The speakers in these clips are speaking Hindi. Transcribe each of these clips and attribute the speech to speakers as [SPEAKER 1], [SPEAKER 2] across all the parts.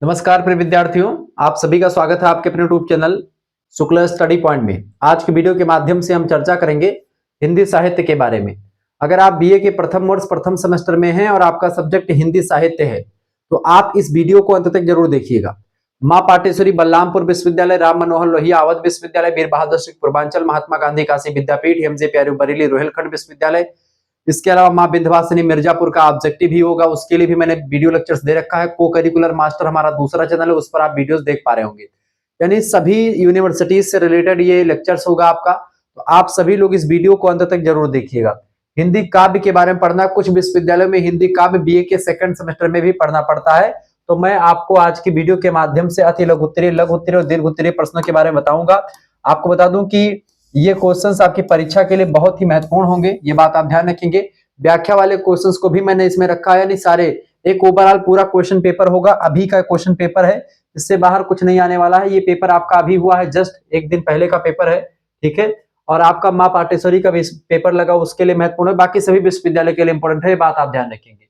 [SPEAKER 1] नमस्कार प्रिय विद्यार्थियों, आप सभी का स्वागत है आपके अपने YouTube channel Shukla study point में। आज की वीडियो के माध्यम से हम चर्चा करेंगे हिंदी साहित्य के बारे में। अगर आप बीए के प्रथम वर्ष प्रथम सेमेस्टर में हैं और आपका सब्जेक्ट हिंदी साहित्य है तो आप इस वीडियो को अंत तक जरूर देखिएगा। मां पाटेश्वरी बलरामपुर विश्वविद्यालय, राम मनोहर लोहिया अवध विश्वविद्यालय, वीर बहादुर सिंह पूर्वांचल, महात्मा गांधी काशी विद्यापीठ, एमजे प्यारू बरेली रोहिलखंड विश्वविद्यालय, इसके अलावा मां विंध्यवासिनी मिर्जापुर का ऑब्जेक्टिव ही होगा, उसके लिए भी मैंने वीडियो लेक्चर्स दे रखा है। को करिकुलर मास्टर हमारा दूसरा चैनल है, उस पर आप वीडियोस देख पा रहे होंगे। यानी सभी यूनिवर्सिटीज से रिलेटेड ये लेक्चर्स होगा आपका, तो आप सभी लोग इस वीडियो को अंत तक जरूर देखिएगा। हिंदी काव्य के बारे में पढ़ना, कुछ विश्वविद्यालयों में हिंदी काव्य बीए के सेकंड सेमेस्टर में भी पढ़ना पड़ता है। तो मैं आपको आज की वीडियो के माध्यम से अति लघु उत्तरीय, लघु उत्तरीय और दीर्घ उत्तरीय प्रश्नों के बारे में बताऊंगा। आपको बता दूं कि ये क्वेश्चंस आपकी परीक्षा के लिए बहुत ही महत्वपूर्ण होंगे, ये बात आप ध्यान रखेंगे। व्याख्या वाले क्वेश्चंस को भी मैंने इसमें रखा है, यानी सारे एक ओवरऑल पूरा क्वेश्चन पेपर होगा। अभी का क्वेश्चन पेपर है, इससे बाहर कुछ नहीं आने वाला है। ये पेपर आपका अभी हुआ है, जस्ट एक दिन पहले का पेपर है, ठीक है। और आपका मां पाटेश्वरी का भी पेपर लगा, उसके लिए महत्वपूर्ण है। बाकी सभी विश्वविद्यालय के लिए इंपॉर्टेंट है, ये बात आप ध्यान रखेंगे।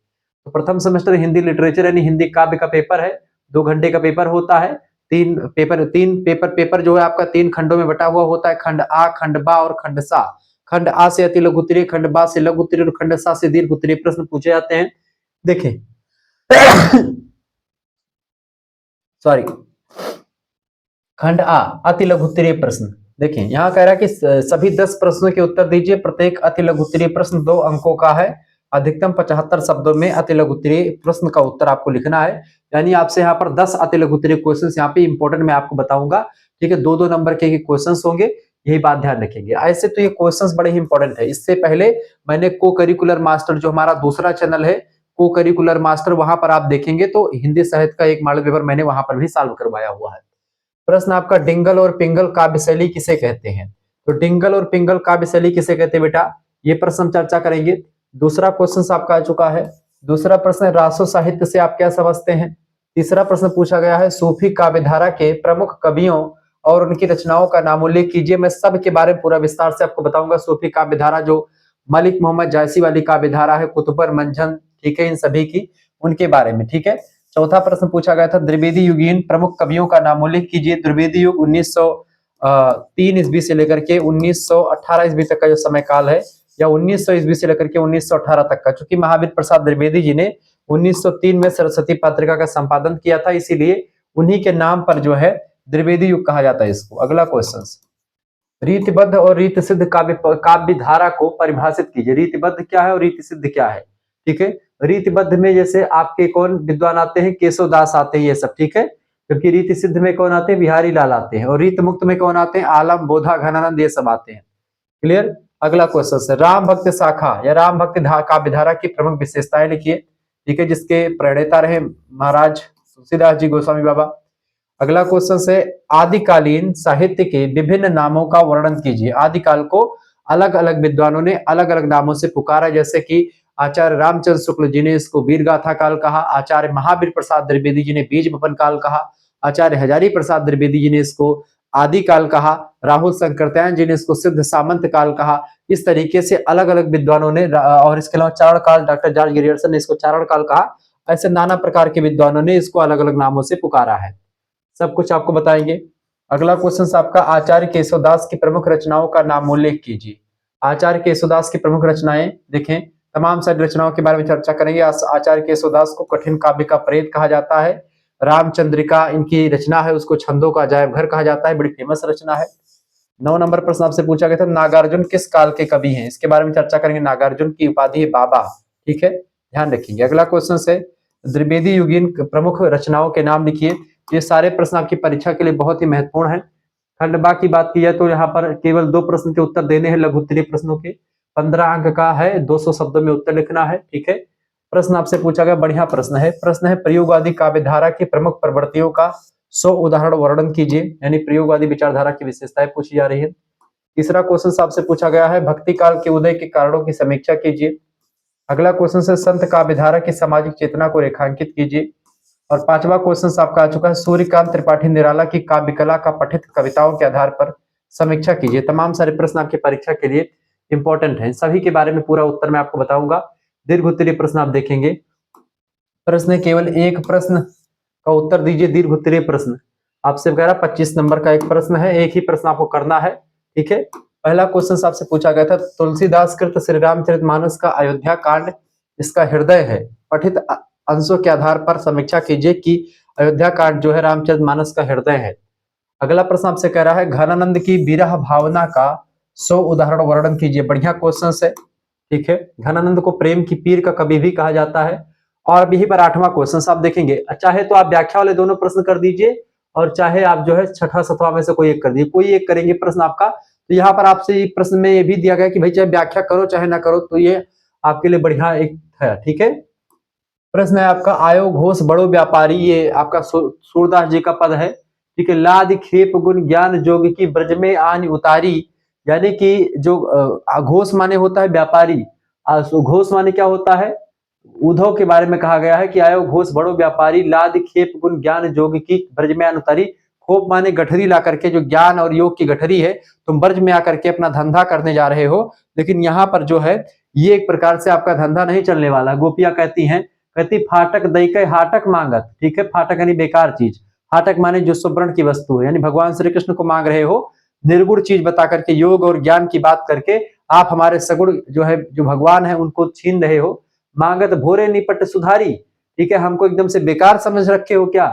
[SPEAKER 1] तो प्रथम सेमेस्टर हिंदी लिटरेचर यानी हिंदी काव्य का पेपर है, 2 घंटे का पेपर होता है। तीन पेपर जो है आपका 3 खंडों में बटा हुआ होता है, खंड आ, खंड बा और खंड सा। खंड आ से अति लघु उत्तरीय, खंड बा से लघु उत्तरीय और खंड सा से दीर्घ उत्तरीय प्रश्न पूछे जाते हैं। देखें सॉरी, खंड आ अति लघु उत्तरीय प्रश्न। देखें यहाँ कह रहा है कि सभी 10 प्रश्नों के उत्तर दीजिए। प्रत्येक अति लघु उत्तरीय प्रश्न 2 अंकों का है। अधिकतम 75 शब्दों में अति लघु उत्तरीय प्रश्न का उत्तर आपको लिखना है। यानी आपसे यहाँ पर 10 अति लघु उत्तरीय क्वेश्चन यहाँ पे इंपॉर्टेंट मैं आपको बताऊंगा, ठीक है। 2-2 नंबर के क्वेश्चन होंगे, यही बात ध्यान रखेंगे। ऐसे तो ये क्वेश्चंस बड़े ही इंपॉर्टेंट है। इससे पहले मैंने को करिकुलर मास्टर, जो हमारा दूसरा चैनल है को करिकुलर मास्टर, वहां पर आप देखेंगे तो हिंदी साहित्य का एक मॉडल पेपर मैंने वहां पर भी सॉल्व करवाया हुआ है। प्रश्न आपका, डिंगल और पिंगल काव्य शैली किसे कहते हैं? तो डिंगल और पिंगल काव्य शैली किसे कहते हैं बेटा, ये प्रश्न हम चर्चा करेंगे। दूसरा क्वेश्चन आपका आ चुका है। दूसरा प्रश्न, रासो साहित्य से आप क्या समझते हैं? तीसरा प्रश्न पूछा गया है, सूफी काव्यधारा के प्रमुख कवियों और उनकी रचनाओं का नाम उल्लेख कीजिए। मैं सब के बारे में पूरा विस्तार से आपको बताऊंगा। सूफी काव्यधारा जो मलिक मोहम्मद जायसी वाली काव्यधारा है, कुतुबर मंझन, ठीक है, इन सभी की, उनके बारे में, ठीक है। चौथा प्रश्न पूछा गया था, द्विवेदी युगीन प्रमुख कवियों का नाम उल्लेख कीजिए। द्विवेदी युग 1903 ईस्वी से लेकर के 1918 ईस्वी तक का जो समय काल है, या 1900 ईस्वी से लेकर के 1918 तक का, क्योंकि महावीर प्रसाद द्विवेदी जी ने 1903 में सरस्वती पत्रिका का संपादन किया था, इसीलिए उन्हीं के नाम पर जो है द्विवेदी युग कहा जाता है इसको। अगला क्वेश्चन, रीतिबद्ध और रीति सिद्ध काव्य धारा को परिभाषित कीजिए। रीतिबद्ध क्या है और रीति सिद्ध क्या है, ठीक है। रीतिबद्ध में जैसे आपके कौन विद्वान आते हैं, केशवदास आते हैं, ये सब, ठीक है। क्योंकि रीति सिद्ध में कौन आते हैं, बिहारी लाल आते हैं। और रीत मुक्त में कौन आते हैं, आलम, बोधा, घनानंद, ये सब आते हैं। क्लियर। अगला क्वेश्चन है, राम भक्त शाखा या राम भक्त काव्य धारा की प्रमुख विशेषताएं लिखिए, ठीक है, जिसके प्रणेता रहे महाराज तुलसीदास जी गोस्वामी बाबा। अगला क्वेश्चन है, आदिकालीन साहित्य के विभिन्न नामों का वर्णन कीजिए। आदिकाल को अलग अलग विद्वानों ने अलग अलग नामों से पुकारा, जैसे कि आचार्य रामचंद्र शुक्ल जी ने इसको वीर गाथा काल कहा, आचार्य महावीर प्रसाद द्विवेदी जी ने बीज बपन काल कहा, आचार्य हजारी प्रसाद द्विवेदी जी ने इसको आदि काल कहा, राहुल शंकरत्यायन जी ने इसको सिद्ध सामंत काल कहा। इस तरीके से अलग अलग विद्वानों ने, और इसके अलावा चारण काल, डॉक्टर जॉर्ज गिरियर्सन ने इसको चारण काल कहा। ऐसे नाना प्रकार के विद्वानों ने इसको अलग अलग नामों से पुकारा है, सब कुछ आपको बताएंगे। अगला क्वेश्चन आपका, आचार्य केशवदास की प्रमुख रचनाओं का नाम उल्लेख कीजिए। आचार्य केशवदास की प्रमुख रचनाएं देखें, तमाम सारी रचनाओं के बारे में चर्चा करेंगे। आचार्य केशवदास को कठिन काव्य का प्रेत कहा जाता है। रामचंद्रिका इनकी रचना है, उसको छंदों का अजायब घर कहा जाता है, बड़ी फेमस रचना है। 9 नंबर प्रश्न आपसे पूछा गया था, नागार्जुन किस काल के कवि हैं? इसके बारे में चर्चा करेंगे। नागार्जुन की उपाधि है बाबा, ठीक है, ध्यान रखेंगे। अगला क्वेश्चन है, द्विवेदी युगीन प्रमुख रचनाओं के नाम लिखिए। ये सारे प्रश्न आपकी परीक्षा के लिए बहुत ही महत्वपूर्ण है। खंड बा की बात की जाए तो यहाँ पर केवल 2 प्रश्न के उत्तर देने हैं, लघु उत्तरीय प्रश्नों के। 15 अंक का है, 200 शब्दों में उत्तर लिखना है, ठीक है। प्रश्न आपसे पूछा गया, बढ़िया प्रश्न है। प्रश्न है, प्रयोगवादी काव्यधारा की प्रमुख प्रवृत्तियों का 100 उदाहरण वर्णन कीजिए, यानी प्रयोगवादी विचारधारा की विशेषताएं पूछी जा रही है। तीसरा क्वेश्चन आपसे पूछा गया है, भक्ति काल के उदय के कारणों की समीक्षा कीजिए। अगला क्वेश्चन है, संत काव्यधारा की सामाजिक चेतना को रेखांकित कीजिए। और 5वां क्वेश्चन आपका आ चुका है, सूर्यकांत त्रिपाठी निराला की काव्य कला का पठित कविताओं के आधार पर समीक्षा कीजिए। तमाम सारे प्रश्न आपकी परीक्षा के लिए इंपॉर्टेंट हैं, सभी के बारे में पूरा उत्तर मैं आपको बताऊंगा। दीर्घ उत्तरीय प्रश्न आप देखेंगे। प्रश्न केवल एक प्रश्न का उत्तर दीजिए दीर्घ उत्तरीय प्रश्न। आपसे कह रहा 25 नंबर का एक प्रश्न है, एक ही प्रश्न आपको करना है, ठीक है। पहला क्वेश्चन आपसे पूछा गया था, तुलसीदास कृत श्री रामचरितमानस का अयोध्या कांड इसका हृदय है। पठित अंशों के आधार पर समीक्षा कीजिए कि अयोध्या कांड जो है रामचरितमानस का हृदय है। अगला प्रश्न आपसे कह रहा है, घनानंद की विरह भावना का 100 उदाहरण वर्णन कीजिए। बढ़िया क्वेश्चन है, ठीक है। घनानंद को प्रेम की पीर का कवि भी कहा जाता है। और अब यही पर 8वां क्वेश्चन आप देखेंगे, चाहे तो आप व्याख्या वाले दोनों प्रश्न कर दीजिए और चाहे आप जो है 6ठा 7वां में से कोई एक कर दीजिए, कोई एक करेंगे प्रश्न आपका। तो यहाँ पर आपसे प्रश्न में ये भी दिया गया कि भाई चाहे व्याख्या करो चाहे ना करो, तो ये आपके लिए बढ़िया एक है, ठीक है। प्रश्न है आपका, आयो घोष बड़ो व्यापारी, ये आपका सूरदास जी का पद है, ठीक है। लाद खेप गुण ज्ञान जोग की ब्रज में आन उतारी, यानी कि जो घोष माने होता है व्यापारी, घोष माने क्या होता है, उद्धव के बारे में कहा गया है कि आयो घोष बड़ो व्यापारी, लाद खेप गुण ज्ञान जोग की ब्रज में आन उतारी। खोप माने गठरी ला करके, जो ज्ञान और योग की गठरी है, तुम ब्रज में आकर के अपना धंधा करने जा रहे हो। लेकिन यहाँ पर जो है ये एक प्रकार से आपका धंधा नहीं चलने वाला। गोपियां कहती हैं, कहती फाटक दई के हाटक मांगत, ठीक है। फाटक यानी बेकार चीज, हाटक माने जो सुवर्ण की वस्तु है, यानी भगवान श्री कृष्ण को मांग रहे हो, निर्गुण चीज बता करके, योग और ज्ञान की बात करके आप हमारे सगुण जो है, जो भगवान है, उनको छीन रहे हो। मांगत भोरे निपट सुधारी, ठीक है। हमको एकदम से बेकार समझ रखे हो क्या।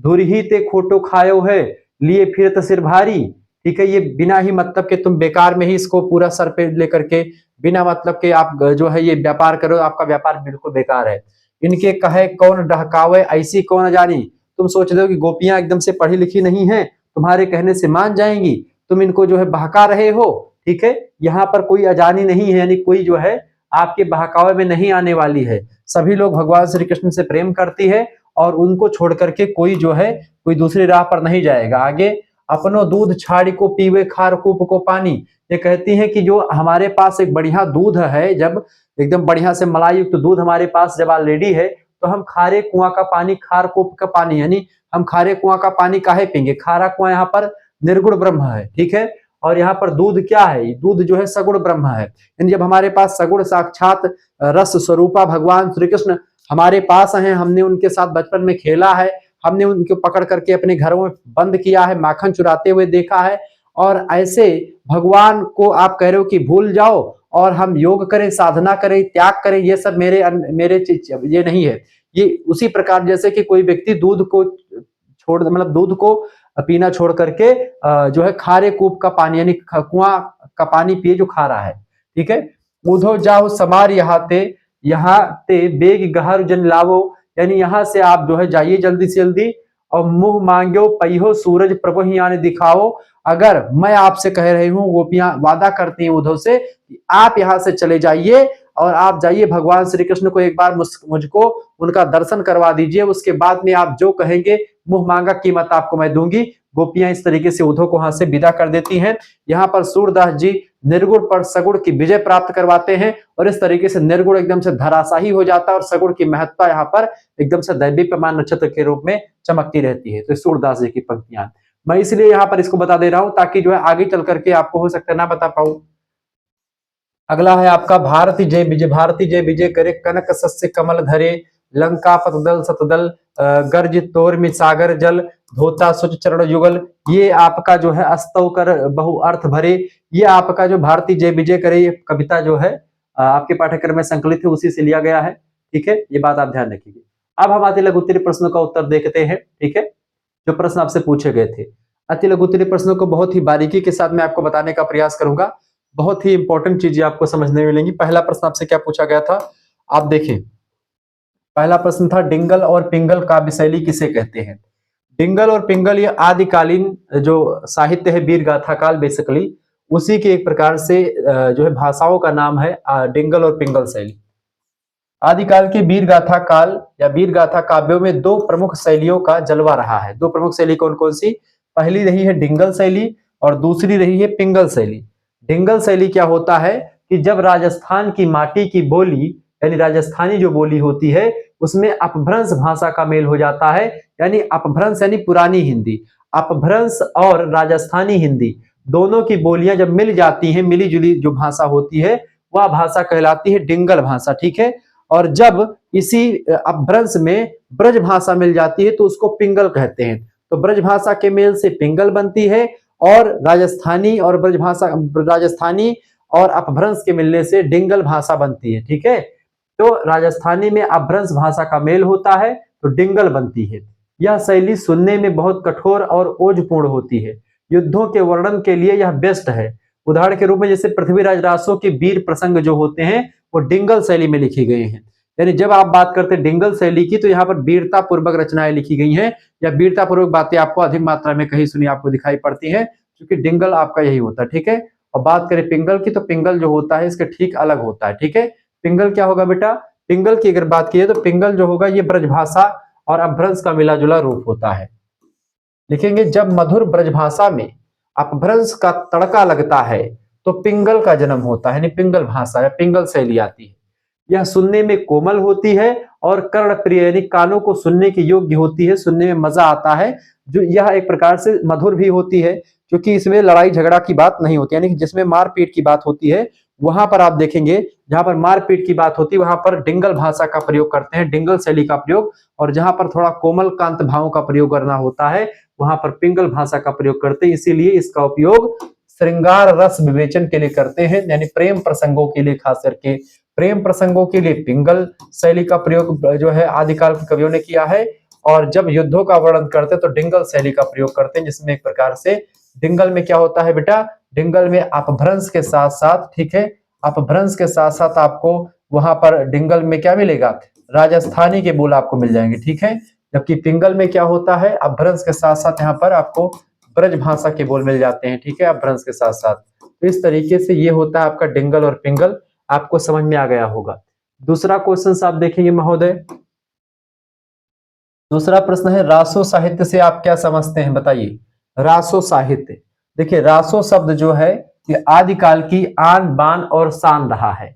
[SPEAKER 1] धुरी ही ते खोटो खायो है, लिए फिरत सिर भारी, ठीक है। ये बिना ही मतलब के तुम बेकार में ही इसको पूरा सर पे लेकर के, बिना मतलब के आप जो है ये व्यापार करो, आपका व्यापार बिल्कुल बेकार है। इनके कहे कौन डहकावे ऐसी कौन जानी, तुम सोच रहे हो कि गोपियां एकदम से पढ़ी लिखी नहीं है, तुम्हारे कहने से मान जाएंगी, तुम इनको जो है बहका रहे हो, ठीक है। यहाँ पर कोई अजानी नहीं है, यानी कोई जो है आपके बहकावे में नहीं आने वाली है। सभी लोग भगवान श्री कृष्ण से प्रेम करती है और उनको छोड़ करके कोई जो है कोई दूसरी राह पर नहीं जाएगा। आगे, अपनो दूध छाड़ी को पीवे खार कूप को पानी, ये कहती है कि जो हमारे पास एक बढ़िया दूध है, जब एकदम बढ़िया से मलाई युक्त दूध हमारे पास जब ऑलरेडी है, तो हम खारे कुआं का पानी, खार कूप का पानी, यानी हम खारे कुआं का पानी काहे पीएंगे। खारा कुआं यहाँ पर निर्गुण ब्रह्म है, ठीक है। और यहाँ पर दूध क्या है, दूध जो है सगुण ब्रह्म है। यानी जब हमारे पास सगुण साक्षात रस स्वरूपा भगवान श्री कृष्ण हमारे पास हैं, हमने उनके साथ बचपन में खेला है, हमने उनको पकड़ करके अपने घरों में बंद किया है, माखन चुराते हुए देखा है, और ऐसे भगवान को आप कह रहे हो कि भूल जाओ और हम योग करें, साधना करें, त्याग करें, ये सब मेरे ये नहीं है। ये उसी प्रकार जैसे कि कोई व्यक्ति दूध को छोड़, मतलब दूध को पीना छोड़ करके जो है खारे कूप का पानी, यानी कुआं का पानी पिए जो खा रहा है, ठीक है। उधो जाओ समार यहाँ ते बेग गहर जन लावो, यानी यहाँ से आप जो है जाइए जल्दी से जल्दी, और मुंह मांगो पहियो सूरज प्रभु ही आने दिखाओ। अगर मैं आपसे कह रही हूँ, गोपियां वादा करती हैं उद्धव से कि आप यहाँ से चले जाइए और आप जाइए भगवान श्री कृष्ण को एक बार मुझको उनका दर्शन करवा दीजिए, उसके बाद में आप जो कहेंगे मुंह मांगा कीमत आपको मैं दूंगी। गोपियां इस तरीके से उद्धव को वहां से विदा कर देती हैं। यहाँ पर सूरदास जी निर्गुण पर सगुण की विजय प्राप्त करवाते हैं, और इस तरीके से निर्गुण एकदम से धराशाही हो जाता है और सगुण की महत्ता यहाँ पर एकदम से दैवी प्रमाण नक्षत्र के रूप में चमकती रहती है। तो सूरदास जी की पंक्तियां मैं इसलिए यहाँ पर इसको बता दे रहा हूं ताकि जो है आगे चल करके आपको हो सकता है ना बता पाऊं। अगला है आपका, भारती जय विजय, भारती जय विजय करे कनक सस्य कमल धरे, लंका पतदल सतदल गर्ज तोर में सागर जल, धोता सुच चरण युगल। ये आपका जो है अस्तव कर बहु अर्थ भरे, ये आपका जो भारती जय विजय करे ये कविता जो है आपके पाठ्यक्रम में संकलित है, उसी से लिया गया है, ठीक है। ये बात आप ध्यान रखिए। अब हम अति लघु उत्तरीय प्रश्नों का उत्तर देखते हैं, ठीक है, जो प्रश्न आपसे पूछे गए थे। अति लघु उत्तरीय प्रश्नों को बहुत ही बारीकी के साथ मैं आपको बताने का प्रयास करूंगा, बहुत ही इंपॉर्टेंट चीजें आपको समझने मिलेंगी। पहला प्रश्न आपसे क्या पूछा गया था, आप देखें। पहला प्रश्न था, डिंगल और पिंगल काव्य शैली किसे कहते हैं। डिंगल और पिंगल ये आदिकालीन जो साहित्य है, वीर गाथा काल बेसिकली, उसी के एक प्रकार से जो है भाषाओं का नाम है डिंगल और पिंगल शैली। आदिकाल के वीर गाथा काल या वीर गाथा काव्यों में दो प्रमुख शैलियों का जलवा रहा है। दो प्रमुख शैली कौन कौन सी, पहली रही है डिंगल शैली और दूसरी रही है पिंगल शैली। डिंगल शैली क्या होता है कि जब राजस्थान की माटी की बोली, यानी राजस्थानी जो बोली होती है, उसमें अपभ्रंश भाषा का मेल हो जाता है, यानी अपभ्रंश यानी पुरानी हिंदी, अपभ्रंश और राजस्थानी हिंदी दोनों की बोलियां जब मिल जाती हैं, मिली जुली जो भाषा होती है वह भाषा कहलाती है डिंगल भाषा, ठीक है। और जब इसी अपभ्रंश में ब्रज भाषा मिल जाती है तो उसको पिंगल कहते हैं। तो ब्रज भाषा के मेल से पिंगल बनती है और राजस्थानी और ब्रज भाषा, राजस्थानी और अपभ्रंश के मिलने से डिंगल भाषा बनती है। ठीक है, तो राजस्थानी में अपभ्रंश भाषा का मेल होता है तो डिंगल बनती है। यह शैली सुनने में बहुत कठोर और ओजपूर्ण होती है। युद्धों के वर्णन के लिए यह बेस्ट है। उदाहरण के रूप में जैसे पृथ्वीराज रासो के वीर प्रसंग जो होते हैं वो डिंगल शैली में लिखे गए हैं। यानी जब आप बात करते हैं डिंगल शैली की तो यहाँ पर वीरता पूर्वक रचनाएं लिखी गई हैं या वीरता पूर्वक बातें आपको अधिक मात्रा में कहीं सुनी आपको दिखाई पड़ती हैं, क्योंकि डिंगल आपका यही होता है। ठीक है, और बात करें पिंगल की तो पिंगल जो होता है इसके ठीक अलग होता है। ठीक है, पिंगल क्या होगा बेटा, पिंगल की अगर बात की तो पिंगल जो होगा ये ब्रजभाषा और अपभ्रंश का मिला जुला रूप होता है। लिखेंगे जब मधुर ब्रजभाषा में अपभ्रंश का तड़का लगता है तो पिंगल का जन्म होता है, यानी पिंगल भाषा या पिंगल शैली आती है। यह सुनने में कोमल होती है और कर्ण प्रिय यानी कानों को सुनने के योग्य होती है, सुनने में मजा आता है। जो यह एक प्रकार से मधुर भी होती है क्योंकि इसमें लड़ाई झगड़ा की बात नहीं होती, यानी जिसमें मारपीट की बात होती है वहां पर आप देखेंगे जहां पर मारपीट की बात होती है वहां पर डिंगल भाषा का प्रयोग करते हैं, डिंगल शैली का प्रयोग, और जहां पर थोड़ा कोमल कांत भावों का प्रयोग करना होता है वहां पर पिंगल भाषा का प्रयोग करते हैं। इसीलिए इसका उपयोग श्रृंगार रस विवेचन के लिए करते हैं, यानी प्रेम प्रसंगों के लिए, खास करके प्रेम प्रसंगों के लिए पिंगल शैली का प्रयोग जो है आदिकाल के कवियों ने किया है। और जब युद्धों का वर्णन करते हैं तो डिंगल शैली का प्रयोग करते हैं, जिसमें एक प्रकार से डिंगल में क्या होता है बेटा, डिंगल में अपभ्रंश के साथ साथ, ठीक है, अपभ्रंश के साथ साथ आपको वहां पर डिंगल में क्या मिलेगा, राजस्थानी के बोल आपको मिल जाएंगे। ठीक है, जबकि पिंगल में क्या होता है, अपभ्रंश के साथ साथ यहाँ पर आपको ब्रज भाषा के बोल मिल जाते हैं। ठीक है, अपभ्रंश के साथ साथ। तो इस तरीके से ये होता है आपका डिंगल और पिंगल, आपको समझ में आ गया होगा। दूसरा क्वेश्चन आप देखेंगे महोदय, दूसरा प्रश्न है रासो साहित्य से आप क्या समझते हैं, बताइए। रासो साहित्य, देखिए रासो शब्द जो है ये आदिकाल की आन बान और शान रहा है।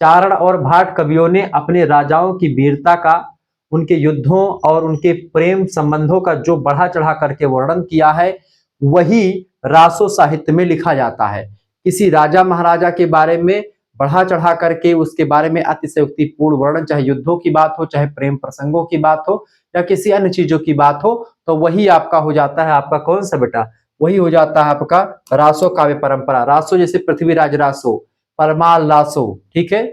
[SPEAKER 1] चारण और भाट कवियों ने अपने राजाओं की वीरता का, उनके युद्धों और उनके प्रेम संबंधों का जो बढ़ा चढ़ा करके वर्णन किया है वही रासो साहित्य में लिखा जाता है। किसी राजा महाराजा के बारे में बढ़ा चढ़ा करके उसके बारे में अतिशयोक्तिपूर्ण वर्णन, चाहे युद्धों की बात हो, चाहे प्रेम प्रसंगों की बात हो या किसी अन्य चीजों की बात हो, तो वही आपका हो जाता है, आपका कौन सा बेटा, वही हो जाता है आपका रासो काव्य परंपरा। रासो जैसे पृथ्वीराज रासो, परमाल रासो, ठीक है,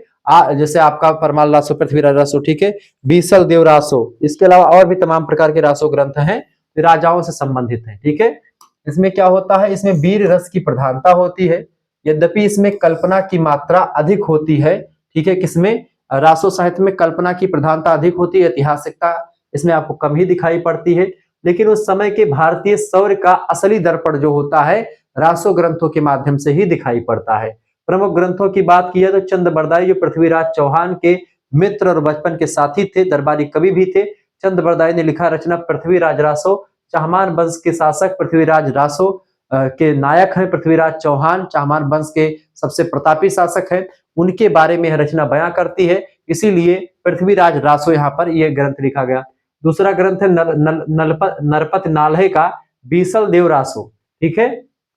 [SPEAKER 1] जैसे आपका परमाल रासो, पृथ्वीराज रासो, ठीक है, बीसल देव रासो, इसके अलावा और भी तमाम प्रकार के रासो ग्रंथ हैं राजाओं से संबंधित है। ठीक है, इसमें क्या होता है, इसमें वीर रस की प्रधानता होती है, यद्यपि इसमें कल्पना की मात्रा अधिक होती है। ठीक है, किसमें, रासो साहित्य में कल्पना की प्रधानता अधिक होती है, ऐतिहासिकता इसमें आपको कम ही दिखाई पड़ती है। लेकिन उस समय के भारतीय शौर्य का असली दर्पण जो होता है रासो ग्रंथों के माध्यम से ही दिखाई पड़ता है। प्रमुख ग्रंथों की बात की है तो चंद बरदाई जो पृथ्वीराज चौहान के मित्र और बचपन के साथी थे, दरबारी कवि भी थे, चंद बरदाई ने लिखा रचना पृथ्वीराज रासो। चाहमान वंश के शासक पृथ्वीराज रासो के नायक हैं पृथ्वीराज चौहान, चाहमान वंश के सबसे प्रतापी शासक हैं, उनके बारे में यह रचना बयां करती है, इसीलिए पृथ्वीराज रासो यहाँ पर यह ग्रंथ लिखा गया। दूसरा ग्रंथ है नरपत नाल्हे का बीसल देव रासो। ठीक है,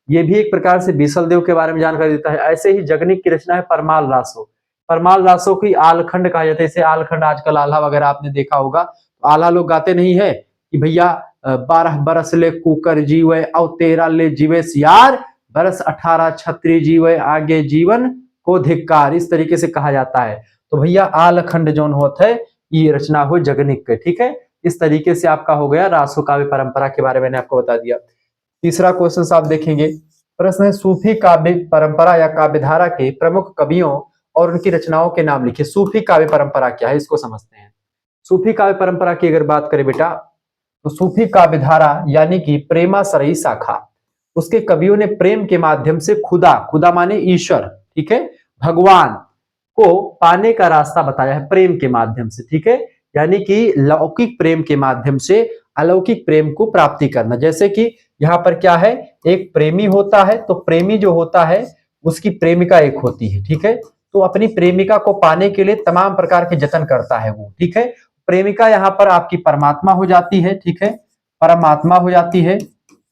[SPEAKER 1] ये भी एक प्रकार से बीसल देव के बारे में जानकारी देता है। ऐसे ही जगनिक की रचना है परमाल रासो। परमाल रासो की आलखंड कहा जाता है, इसे आलखंड आजकल आल्हा वगैरह आपने देखा होगा, आल्हा लोग गाते नहीं है कि भैया 12 बरस ले कुकर जीवे और 13 ले जीवे सियार, बरस 18 छत्री जीवे आगे जीवन को धिक्कार, इस तरीके से कहा जाता है। तो भैया आलखंड जोन होता है ये रचना हो जगनिक के। ठीक है, इस तरीके से आपका हो गया रासो काव्य परंपरा के बारे में मैंने आपको बता दिया। तीसरा क्वेश्चन आप देखेंगे, प्रश्न है सूफी काव्य परंपरा या काव्यधारा के प्रमुख कवियों और उनकी रचनाओं के नाम लिखिए। सूफी काव्य परंपरा क्या है इसको समझते हैं। सूफी काव्य परंपरा की अगर बात करें बेटा तो सूफी काव्य धारा यानी कि प्रेमाश्रयी शाखा, उसके कवियों ने प्रेम के माध्यम से खुदा, खुदा माने ईश्वर, ठीक है, भगवान को पाने का रास्ता बताया है प्रेम के माध्यम से। ठीक है, यानी कि लौकिक प्रेम के माध्यम से अलौकिक प्रेम को प्राप्ति करना। जैसे कि यहाँ पर क्या है, एक प्रेमी होता है तो प्रेमी जो होता है उसकी प्रेमिका एक होती है। ठीक है, तो अपनी प्रेमिका को पाने के लिए तमाम प्रकार के जतन करता है वो। ठीक है, प्रेमिका यहाँ पर आपकी परमात्मा हो जाती है। ठीक है, परमात्मा हो जाती है,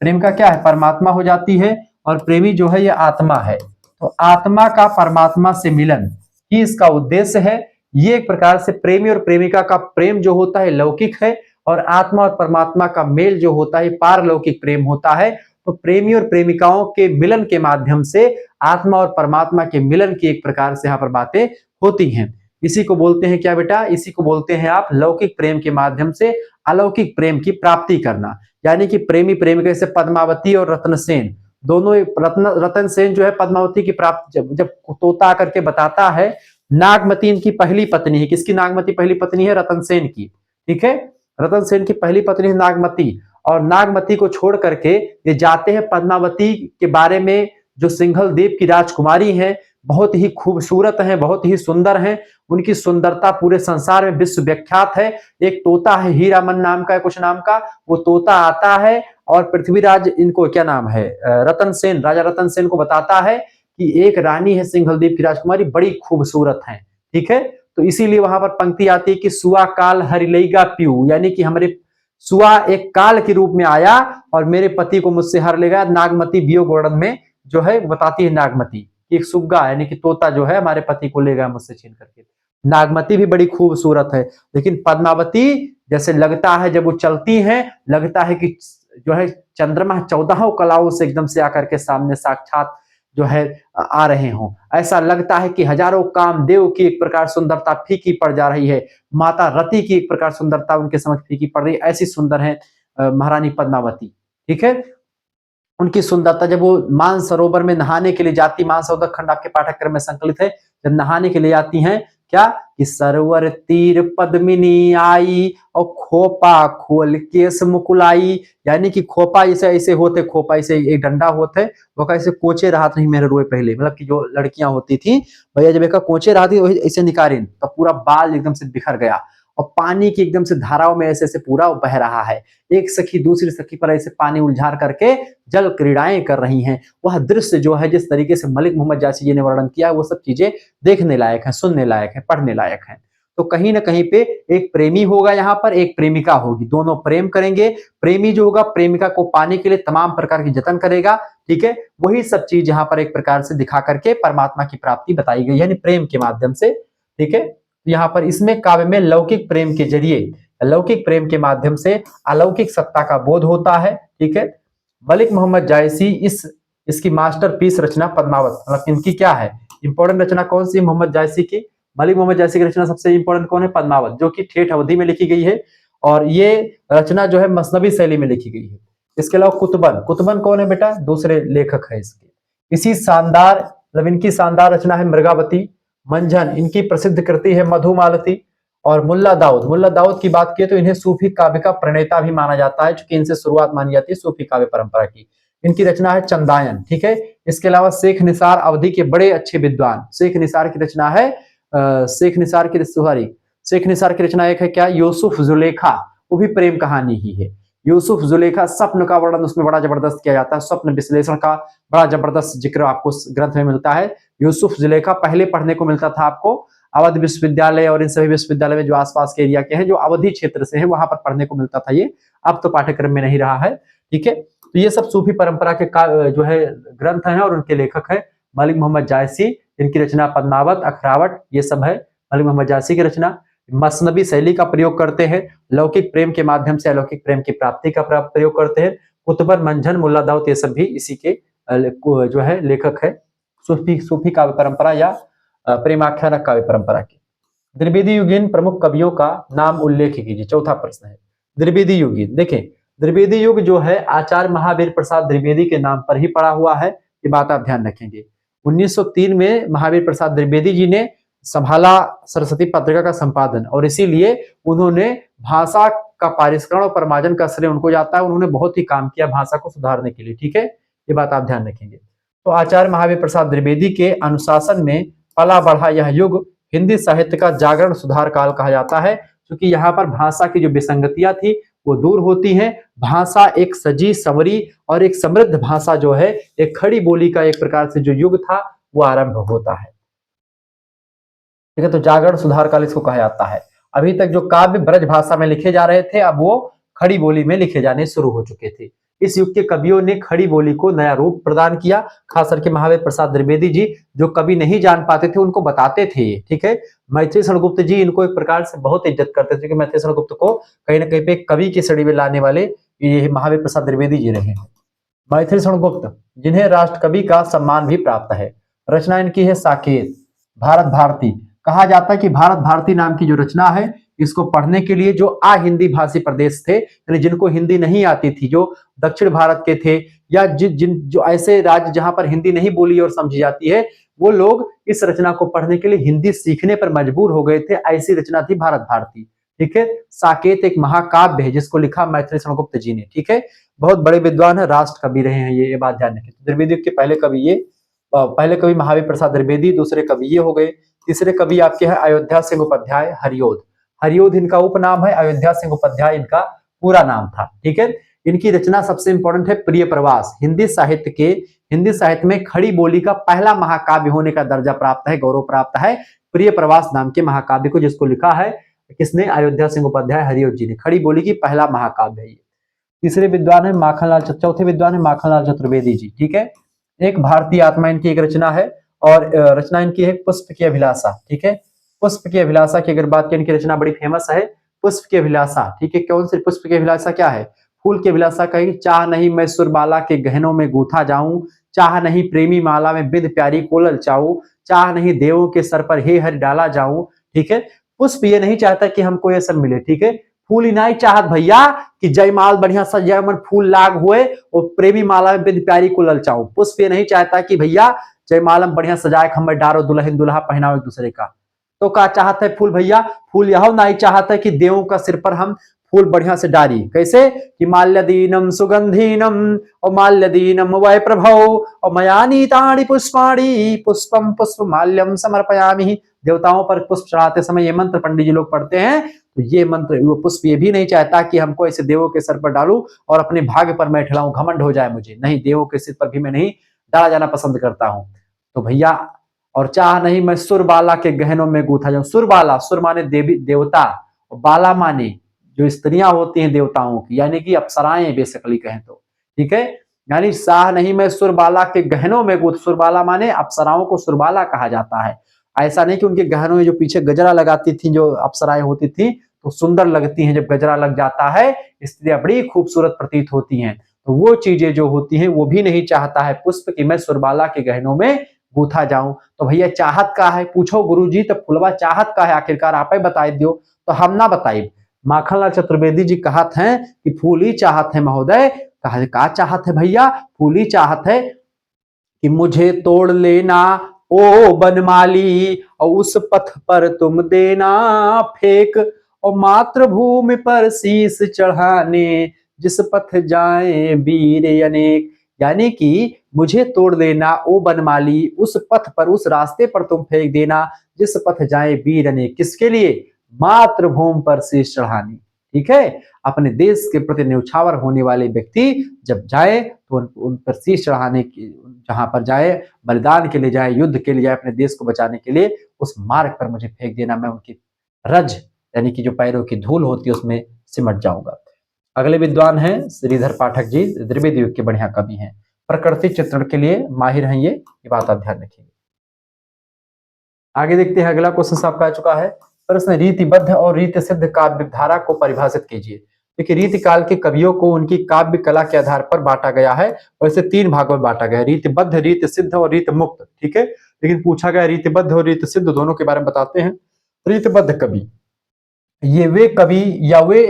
[SPEAKER 1] प्रेमिका क्या है, परमात्मा हो जाती है, और प्रेमी जो है ये आत्मा है। तो आत्मा का परमात्मा से मिलन ही इसका उद्देश्य है। ये एक प्रकार से प्रेमी और प्रेमिका का प्रेम जो होता है लौकिक है, और आत्मा और परमात्मा का मेल जो होता है पारलौकिक प्रेम होता है। तो प्रेमी और प्रेमिकाओं के मिलन के माध्यम से आत्मा और परमात्मा के मिलन की एक प्रकार से यहाँ पर बातें होती हैं। इसी को बोलते हैं क्या बेटा, इसी को बोलते हैं आप लौकिक प्रेम के माध्यम से अलौकिक प्रेम की प्राप्ति करना। यानी कि प्रेमी प्रेमिका जैसे पद्मावती और रत्नसेन दोनों, रतन सेन जो है पद्मावती की प्राप्ति जब तोता आकर के बताता है, नागमती इनकी पहली पत्नी है। किसकी नागमती पहली पत्नी है? रतन सेन की। ठीक है, रतन सेन की पहली पत्नी है नागमती, और नागमती को छोड़ करके ये जाते हैं पद्मावती के बारे में, जो सिंघल द्वीप की राजकुमारी है, बहुत ही खूबसूरत है, बहुत ही सुंदर है, उनकी सुंदरता पूरे संसार में विश्व विख्यात है। एक तोता है हीरामन नाम का, कुछ नाम का, वो तोता आता है और पृथ्वीराज, इनको क्या नाम है, रतन सेन, राजा रतन सेन को बताता है कि एक रानी है सिंघल द्वीप की राजकुमारी, बड़ी खूबसूरत है। ठीक है, तो इसीलिए वहां पर पंक्ति आती है कि सुआ काल हरिलेगा पीऊ, यानी कि हमारे सुआ एक काल के रूप में आया और मेरे पति को मुझसे हर लेगा। नागमती वियोग वर्णन में जो है बताती है नागमती, एक सुग्गा यानी कि तोता जो है हमारे पति को ले गया मुझसे छीन करके। नागमती भी बड़ी खूबसूरत है, लेकिन पद्मावती जैसे लगता है जब वो चलती हैं, लगता है कि जो है चंद्रमा 14 कलाओं से एकदम से आकर के सामने साक्षात जो है आ रहे हों। ऐसा लगता है कि हजारों कामदेव की एक प्रकार सुंदरता फीकी पड़ जा रही है, माता रति की एक प्रकार सुंदरता उनके समक्ष फीकी पड़ रही है। ऐसी सुंदर है महारानी पद्मावती। ठीक है, उनकी सुंदरता, जब वो मानसरोवर में नहाने के लिए जाती, मानसरोवर खंड आपके पाठ्यक्रम में संकलित है, जब नहाने के लिए आती हैं क्या कि सरोवर तीर पद्मिनी आई और खोपा खोल केस मुकुलाई, यानी कि खोपा ऐसे ऐसे होते, खोपा ऐसे एक डंडा होते, वो कैसे कोचे रहा नहीं मेरे रोए पहले, मतलब कि जो लड़कियां होती थी भैया जब एक कोचे रहा थी वही ऐसे निकारिन तो पूरा बाल एकदम से बिखर गया, और पानी की एकदम से धाराओं में ऐसे ऐसे पूरा बह रहा है। एक सखी दूसरी सखी पर ऐसे पानी उलझार करके जल क्रीड़ाएं कर रही हैं। वह दृश्य जो है जिस तरीके से मलिक मोहम्मद जासी जी ने वर्णन किया, वो सब चीजें देखने लायक है, सुनने लायक है, पढ़ने लायक है। तो कहीं ना कहीं पे एक प्रेमी होगा, यहाँ पर एक प्रेमिका होगी, दोनों प्रेम करेंगे। प्रेमी जो होगा प्रेमिका को पाने के लिए तमाम प्रकार की जतन करेगा। ठीक है, वही सब चीज यहाँ पर एक प्रकार से दिखा करके परमात्मा की प्राप्ति बताई गई, यानी प्रेम के माध्यम से। ठीक है, यहाँ पर इसमें काव्य में लौकिक प्रेम के जरिए, लौकिक प्रेम के माध्यम से अलौकिक सत्ता का बोध होता है। ठीक है, मलिक मोहम्मद जायसी इसकी मास्टरपीस रचना पद्मावत, मतलब इनकी क्या है इंपॉर्टेंट रचना कौन सी? मोहम्मद जायसी की, मलिक मोहम्मद जायसी की रचना सबसे इंपॉर्टेंट कौन है? पद्मावत, जो कि ठेठ अवधि में लिखी गई है, और ये रचना जो है मसनवी शैली में लिखी गई है। इसके अलावा कुतुबन, कुतुबन कौन है बेटा? दूसरे लेखक है इसके। इसी शानदार, मतलब इनकी शानदार रचना है मृगावती। मंझन, इनकी प्रसिद्ध कृति है मधुमालती। और मुल्ला दाऊद, मुल्ला दाऊद की बात की तो इन्हें सूफी काव्य का प्रणेता भी माना जाता है, क्योंकि इनसे शुरुआत मानी जाती है सूफी काव्य परंपरा की। इनकी रचना है चंदायन। ठीक है, इसके अलावा शेख निसार अवधि के बड़े अच्छे विद्वान, शेख निसार की रचना है शेख निसार की रचना एक है क्या? यूसुफ जुलेखा, वो भी प्रेम कहानी ही है। यूसुफ जुलेखा, स्वप्न का वर्णन उसमें बड़ा जबरदस्त किया जाता है, स्वप्न विश्लेषण का बड़ा जबरदस्त जिक्र आपको ग्रंथ में मिलता है। यूसुफ जुलेखा पहले पढ़ने को मिलता था आपको अवध विश्वविद्यालय और इन सभी विश्वविद्यालय में जो आसपास के एरिया के हैं, जो अवधि क्षेत्र से है, वहां पर पढ़ने को मिलता था ये, अब तो पाठ्यक्रम में नहीं रहा है। ठीक है, तो ये सब सूफी परंपरा के जो है ग्रंथ हैं, और उनके लेखक है मलिक मोहम्मद जायसी। इनकी रचना पद्मावत, अखरावट, ये सब है मलिक मोहम्मद जायसी की रचना। मसनबी शैली का प्रयोग करते हैं, लौकिक प्रेम के माध्यम से अलौकिक प्रेम की प्राप्ति का प्रयोग करते हैं। कुतुबन, मंझन, मुल्ला दाऊद, ये सब भी इसी के जो है लेखक है, सूफी काव्य परंपरा या प्रेमाख्यानक काव्य परंपरा की। द्विवेदी युगीन प्रमुख कवियों का नाम उल्लेख कीजिए, चौथा प्रश्न है। द्विवेदी युगीन, देखें द्विवेदी युग जो है आचार्य महावीर प्रसाद द्विवेदी के नाम पर ही पड़ा हुआ है, ये बात आप ध्यान रखेंगे। 1903 में महावीर प्रसाद द्विवेदी जी ने संभाला सरस्वती पत्रिका का संपादन, और इसीलिए उन्होंने भाषा का पारिष्करण और परिमार्जन का श्रेय उनको जाता है। उन्होंने बहुत ही काम किया भाषा को सुधारने के लिए। ठीक है, ये बात आप ध्यान रखेंगे। तो आचार्य महावीर प्रसाद द्विवेदी के अनुशासन में पला बढ़ा यह युग हिंदी साहित्य का जागरण सुधार काल कहा जाता है, क्योंकि यहाँ पर भाषा की जो विसंगतियां थी वो दूर होती हैं। भाषा एक सजी संवरी और एक समृद्ध भाषा जो है, एक खड़ी बोली का एक प्रकार से जो युग था वो आरंभ होता है। ठीक है, तो जागरण सुधार काल इसको कहा जाता है। अभी तक जो काव्य ब्रज भाषा में लिखे जा रहे थे, अब वो खड़ी बोली में लिखे जाने शुरू हो चुके थे। इस युग के कवियों ने खड़ी बोली को नया रूप प्रदान किया। खास करके महावीर प्रसाद द्विवेदी जी जो कवि नहीं जान पाते थे उनको बताते थे। ठीक है, मैथिली शरण गुप्त जी इनको एक प्रकार से बहुत इज्जत करते थे, क्योंकि मैथिली शरण गुप्त को कहीं ना कहीं पे कवि की श्रेणी में लाने वाले ये महावीर प्रसाद द्विवेदी जी रहे हैं। मैथिली शरण गुप्त जिन्हें राष्ट्र कवि का सम्मान भी प्राप्त है। रचना इनकी है साकेत। भारत भारती कहा जाता है कि भारत भारती नाम की जो रचना है इसको पढ़ने के लिए जो हिंदी भाषी प्रदेश थे, यानी जिनको हिंदी नहीं आती थी, जो दक्षिण भारत के थे या जिन जो ऐसे राज्य जहां पर हिंदी नहीं बोली और समझी जाती है, वो लोग इस रचना को पढ़ने के लिए हिंदी सीखने पर मजबूर हो गए थे। ऐसी रचना थी भारत भारती। ठीक है, साकेत एक महाकाव्य है जिसको लिखा मैथिली शरण गुप्त जी ने। ठीक है, बहुत बड़े विद्वान है, राष्ट्र कवि रहे हैं ये बात जानने की। द्विवेदी के पहले कवि ये, पहले कवि महावीर प्रसाद द्विवेदी, दूसरे कवि ये हो गए। तीसरे कवि आपके हैं अयोध्या सिंह उपाध्याय हरिओद। हरिओद इनका उपनाम है, अयोध्या सिंह उपाध्याय इनका पूरा नाम था। ठीक है, इनकी रचना सबसे इंपॉर्टेंट है प्रिय प्रवास। हिंदी साहित्य में खड़ी बोली का पहला महाकाव्य होने का दर्जा प्राप्त है, गौरव प्राप्त है प्रिय प्रवास नाम के महाकाव्य को, जिसको लिखा है किसने? अयोध्या सिंह उपाध्याय हरिओद जी ने। खड़ी बोली की पहला महाकाव्य है ये। तीसरे विद्वान है माखनलाल, चौथे विद्वान है माखनलाल चतुर्वेदी जी। ठीक है, एक भारतीय आत्मा इनकी एक रचना है और रचना इनकी है पुष्प की अभिलाषा। ठीक है, पुष्प की अभिलाषा की अगर बात करें, इनकी रचना बड़ी फेमस है पुष्प की अभिलाषा। ठीक है, कौन सी पुष्प की अभिलाषा क्या है? फूल की अभिलाषा कही, चाह नहीं मैं सुरबाला के गहनों में गूथा जाऊं, चाह नहीं प्रेमी माला में बिंद प्यारी को ललचाऊं, चाह नहीं देवों के सर पर हे हरि डाला जाऊं। ठीक है, पुष्प ये नहीं चाहता कि हमको ये सब मिले। ठीक है, फूल इनाई चाहत भैया कि जयमाल बढ़िया सजाए मन फूल लाग हुए और प्रेमी माला में बिंद प्यारी को ललचाऊं। पुष्प ये नहीं चाहता कि भैया जयमालम बढ़िया सजाए हम डारो दुल्हन दुल्हा पहनाओ एक दूसरे का। तो क्या चाहता है फूल भैया? फूल यह नहीं चाहता है कि देवों का सिर पर हम फूल बढ़िया से डाली। कैसे? कि माल्यदीनम सुगंधीनम और माल्यदीनम वै प्रभौ और मयानीतानि पुष्पाणि पुष्पम पुष्प माल्यम समर्पयामि। देवताओं पर पुष्प चढ़ाते समय ये मंत्र पंडित जी लोग पढ़ते हैं, तो ये मंत्र वो पुष्प ये भी नहीं चाहता कि हमको ऐसे देवों के सर पर डालूं और अपने भाग्य पर मैं ठहराऊं, घमंड हो जाए मुझे। नहीं, देवों के सिर पर भी मैं नहीं डाला जाना पसंद करता हूं। तो भैया, और चाह नहीं मैं सुरबाला के गहनों में गूथा जाऊं। सुरबाला, सुर माने देवी देवता और बाला माने जो स्त्रियां होती हैं देवताओं की, यानी कि अप्सराएं बेसिकली कहें तो। ठीक है, यानी चाह नहीं मैं सुरबाला के गहनों में गूथ, सुरबाला माने अप्सराओं को सुरबाला कहा जाता है। ऐसा नहीं कि उनके गहनों में जो पीछे गजरा लगाती थी जो अप्सराएं होती थी तो सुंदर लगती हैं, जब गजरा लग जाता है स्त्रियां बड़ी खूबसूरत प्रतीत होती हैं, तो वो चीजें जो होती हैं वो भी नहीं चाहता है पुष्प कि मैं सुरबाला के गहनों में गूथा जाऊं। तो भैया चाहत का है? पूछो गुरुजी, तो फुलवा चाहत का है आखिरकार? आप ही बताई दियो, तो हम ना बताई। माखनलाल चतुर्वेदी जी कहत हैं कि फूल ही चाहत है महोदय। का चाहत है भैया? फूल ही चाहत है कि मुझे तोड़ लेना ओ बनमाली और उस पथ पर तुम देना फेंक और मातृभूमि पर शीश चढ़ाने जिस पथ जाए वीर अनेक। यानी कि मुझे तोड़ लेना ओ बनमाली, उस पथ पर उस रास्ते पर तुम फेंक देना जिस पथ जाए वीर अनेक। किसके लिए? मातृभूमि पर शीश चढ़ाने। ठीक है, अपने देश के प्रति न्यौछावर होने वाले व्यक्ति जब जाए तो उन पर शीश चढ़ाने की, जहां पर जाए बलिदान के लिए जाए, युद्ध के लिए जाए, अपने देश को बचाने के लिए, उस मार्ग पर मुझे फेंक देना, मैं उनकी रज यानी कि जो पैरों की धूल होती है उसमें सिमट जाऊंगा। अगले विद्वान हैं श्रीधर पाठक जी, द्विवेदी युग के बढ़िया कवि हैं, प्रकृति चित्रण के लिए माहिर हैं ये बात आप ध्यान रखिएगा। आगे देखते हैं, अगला क्वेश्चन आपका आ चुका है। प्रश्न, रीतिबद्ध और रीति सिद्ध काव्य धारा को परिभाषित कीजिए। देखिए, रीति काल के कवियों को उनकी काव्य कला के आधार पर बांटा गया है और इसे 3 भागों में बांटा गया है, रीतिबद्ध, रीति सिद्ध और रीति मुक्त। ठीक है, लेकिन पूछा गया रीतिबद्ध और रीति सिद्ध दोनों के बारे में बताते हैं। रीतिबद्ध कवि ये वे कवि या वे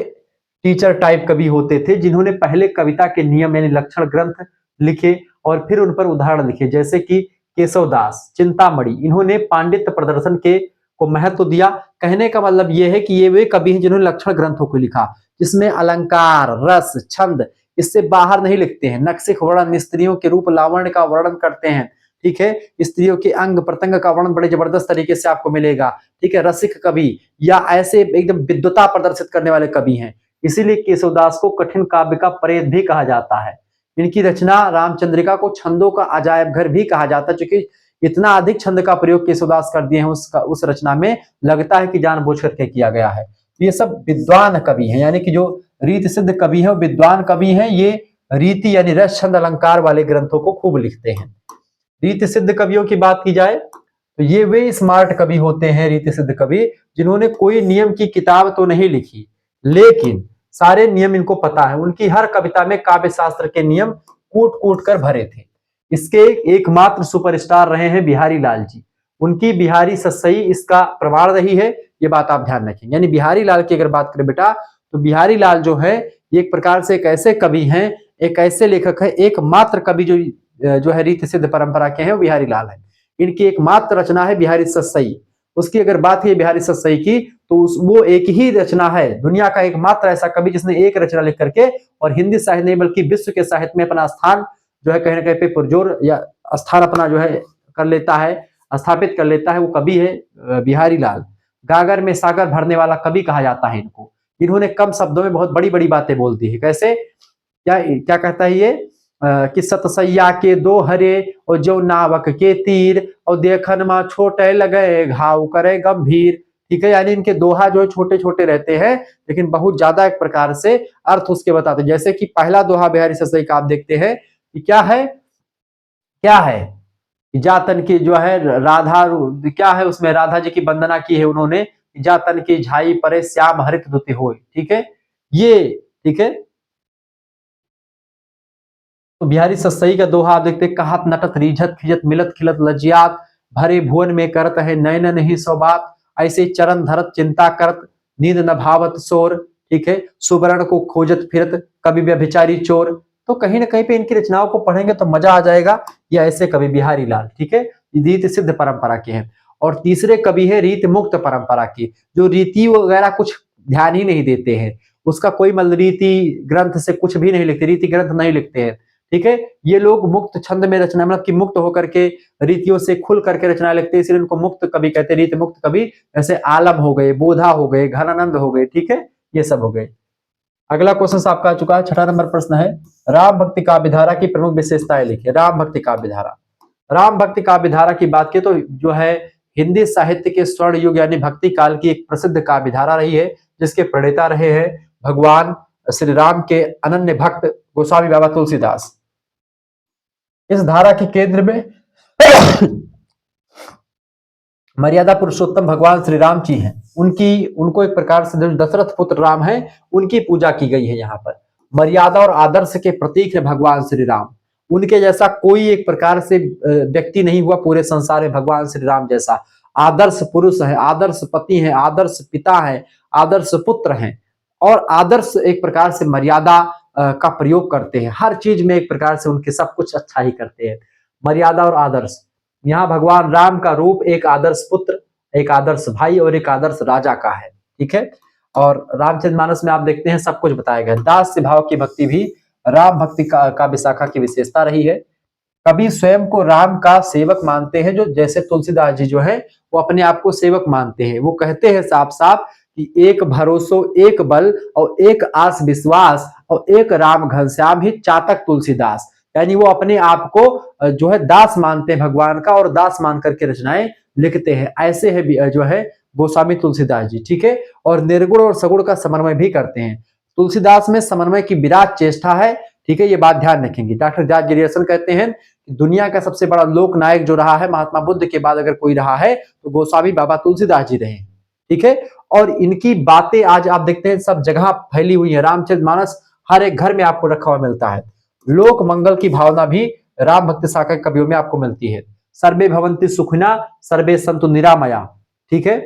[SPEAKER 1] टीचर टाइप कवि होते थे जिन्होंने पहले कविता के नियम यानी लक्षण ग्रंथ लिखे और फिर उन पर उदाहरण लिखे, जैसे कि केशवदास, चिंतामणि। इन्होंने पांडित्य प्रदर्शन के को महत्व दिया। कहने का मतलब यह है कि ये वे कवि हैं जिन्होंने लक्षण ग्रंथों को लिखा, जिसमें अलंकार, रस, छंद इससे बाहर नहीं लिखते हैं। नक्सिक वर्णन, स्त्रियों के रूप लावण्य का वर्णन करते हैं। ठीक है, स्त्रियों के अंग प्रत्यंग का वर्णन बड़े जबरदस्त तरीके से आपको मिलेगा। ठीक है, रसिक कवि या ऐसे एकदम विद्वता प्रदर्शित करने वाले कवि हैं। इसीलिए केशवदास को कठिन काव्य का प्रेत भी कहा जाता है। इनकी रचना रामचंद्रिका को छंदों का अजायब घर भी कहा जाता है, क्योंकि इतना अधिक छंद का प्रयोग केशवदास कर दिए हैं उस रचना में, लगता है कि जानबूझ करके किया गया है। ये सब विद्वान कवि हैं, यानी कि जो रीति सिद्ध कवि है विद्वान कवि हैं। ये रीति यानी रस छंद अलंकार वाले ग्रंथों को खूब लिखते हैं। रीति सिद्ध कवियों की बात की जाए तो ये वे स्मार्ट कवि होते हैं, रीति सिद्ध कवि, जिन्होंने कोई नियम की किताब तो नहीं लिखी, लेकिन सारे नियम इनको पता है। उनकी हर कविता में काव्य शास्त्र के नियम कूट कूट कर भरे थे। इसके एकमात्र सुपरस्टार रहे हैं बिहारी लाल जी। उनकी बिहारी सस्सई इसका प्रमाण रही है, ये बात आप ध्यान रखें। यानी बिहारी लाल की अगर बात करें बेटा, तो बिहारी लाल जो है ये एक प्रकार से एक ऐसे कवि हैं, एक ऐसे लेखक है, एकमात्र कवि जो है रीति सिद्ध परंपरा के हैं वो बिहारी लाल है। इनकी एकमात्र रचना है बिहारी सस्सई। उसकी अगर बात है बिहारी सस्सई की, तो वो एक ही रचना है, दुनिया का एकमात्र ऐसा कवि जिसने एक रचना लिख करके और हिंदी साहित्य नहीं बल्कि विश्व के साहित्य में अपना स्थान जो है कहीं ना कहीं पे पुरजोर या स्थान अपना जो है कर लेता है, स्थापित कर लेता है। वो कवि है बिहारी लाल। गागर में सागर भरने वाला कवि कहा जाता है इनको। इन्होंने कम शब्दों में बहुत बड़ी बड़ी बातें बोल दी है। कैसे, क्या क्या कहता है ये कि सतसैया के दो हरे और जो नावक के तीर और देखन मा छोटे लगे घाव करे गंभीर। ठीक है, यानी इनके दोहा जो है छोटे छोटे रहते हैं, लेकिन बहुत ज्यादा एक प्रकार से अर्थ उसके बताते हैं। जैसे कि पहला दोहा बिहारी सस्सई का आप देखते हैं कि क्या है जातन की जो है राधा, क्या है उसमें राधा जी की वंदना की है उन्होंने, जातन की झाई परे श्याम हरित दुति होय। ठीक है, ये ठीक है। तो बिहारी सस्सई का दोहा आप देखते, कहत नटत रीझत खिजत मिलत खिलत लज्जियात, भरे भुवन में करत है नयन नहीं सौबात, ऐसे चरण धरत चिंता करत नींद न भावत शोर। ठीक है, सुवर्ण को खोजत फिरत कवि व्यभिचारी चोर। तो कहीं ना कहीं पे इनकी रचनाओं को पढ़ेंगे तो मजा आ जाएगा। ये ऐसे कवि बिहारी लाल, ठीक है, रीति सिद्ध परंपरा के हैं। और तीसरे कवि है रीति मुक्त परंपरा की, जो रीति वगैरह कुछ ध्यान ही नहीं देते हैं, उसका कोई मतलब रीति ग्रंथ से कुछ भी नहीं लिखते, रीति ग्रंथ नहीं लिखते हैं। ठीक है, ये लोग मुक्त छंद में रचना, मतलब कि मुक्त होकर के रीतियों से खुल करके रचना लिखते हैं, इसलिए उनको मुक्त कवि कहते हैं, रीति मुक्त कवि। जैसे आलम हो गए, बोधा हो गए, घनानंद हो गए। ठीक है, ये सब हो गए। अगला क्वेश्चन आपका आ चुका है, छठा नंबर प्रश्न है, राम भक्ति काव्य धारा की प्रमुख विशेषताएं लिखिए। राम भक्ति काव्य धारा, राम भक्ति काव्य धारा की बात की तो जो है हिंदी साहित्य के स्वर्ण युग यानी भक्ति काल की एक प्रसिद्ध काव्य धारा रही है, जिसके प्रणेता रहे हैं भगवान श्री राम के अनन्य भक्त गोस्वामी बाबा तुलसीदास। इस धारा के केंद्र में मर्यादा पुरुषोत्तम भगवान श्री राम जी हैं। उनको एक प्रकार से जो दशरथ पुत्र राम है उनकी पूजा की गई है। यहाँ पर मर्यादा और आदर्श के प्रतीक है भगवान श्री राम। उनके जैसा कोई एक प्रकार से व्यक्ति नहीं हुआ पूरे संसार में भगवान श्री राम जैसा। आदर्श पुरुष है, आदर्श पति है, आदर्श पिता है, आदर्श पुत्र हैं, और आदर्श एक प्रकार से मर्यादा का प्रयोग करते हैं। हर चीज में एक प्रकार से उनके सब कुछ अच्छा ही करते हैं। मर्यादा और आदर्श, यहाँ भगवान राम का रूप एक आदर्श पुत्र, एक आदर्श भाई और एक आदर्श राजा का है। ठीक है, और रामचरितमानस में आप देखते हैं सब कुछ बताया गया। दास्य भाव की भक्ति भी राम भक्ति का विशाखा की विशेषता रही है। कभी स्वयं को राम का सेवक मानते हैं, जो जैसे तुलसीदास जी जो है वो अपने आप को सेवक मानते हैं। वो कहते हैं साफ साफ कि एक भरोसो एक बल और एक आस विश्वास और एक राम घनश्याम ही चातक तुलसीदास। यानी वो अपने आप को जो है दास मानते हैं भगवान का, और दास मान करके रचनाएं लिखते हैं। ऐसे है जो है गोस्वामी तुलसीदास जी। ठीक है, और निर्गुण और सगुण का समन्वय भी करते हैं। तुलसीदास में समन्वय की विराट चेष्टा है। ठीक है, ये बात ध्यान रखेंगे। डॉक्टर जॉर्ज ग्रियर्सन कहते हैं दुनिया का सबसे बड़ा लोक नायक जो रहा है महात्मा बुद्ध के बाद अगर कोई रहा है तो गोस्वामी बाबा तुलसीदास जी रहे। ठीक है, और इनकी बातें आज आप देखते हैं सब जगह फैली हुई है। रामचरितमानस हर एक घर में आपको रखा हुआ मिलता है। लोक मंगल की भावना भी राम भक्ति शाखा कवियों में आपको मिलती है। सर्वे भवंति सुखिना सर्वे संतु निरामया। ठीक है,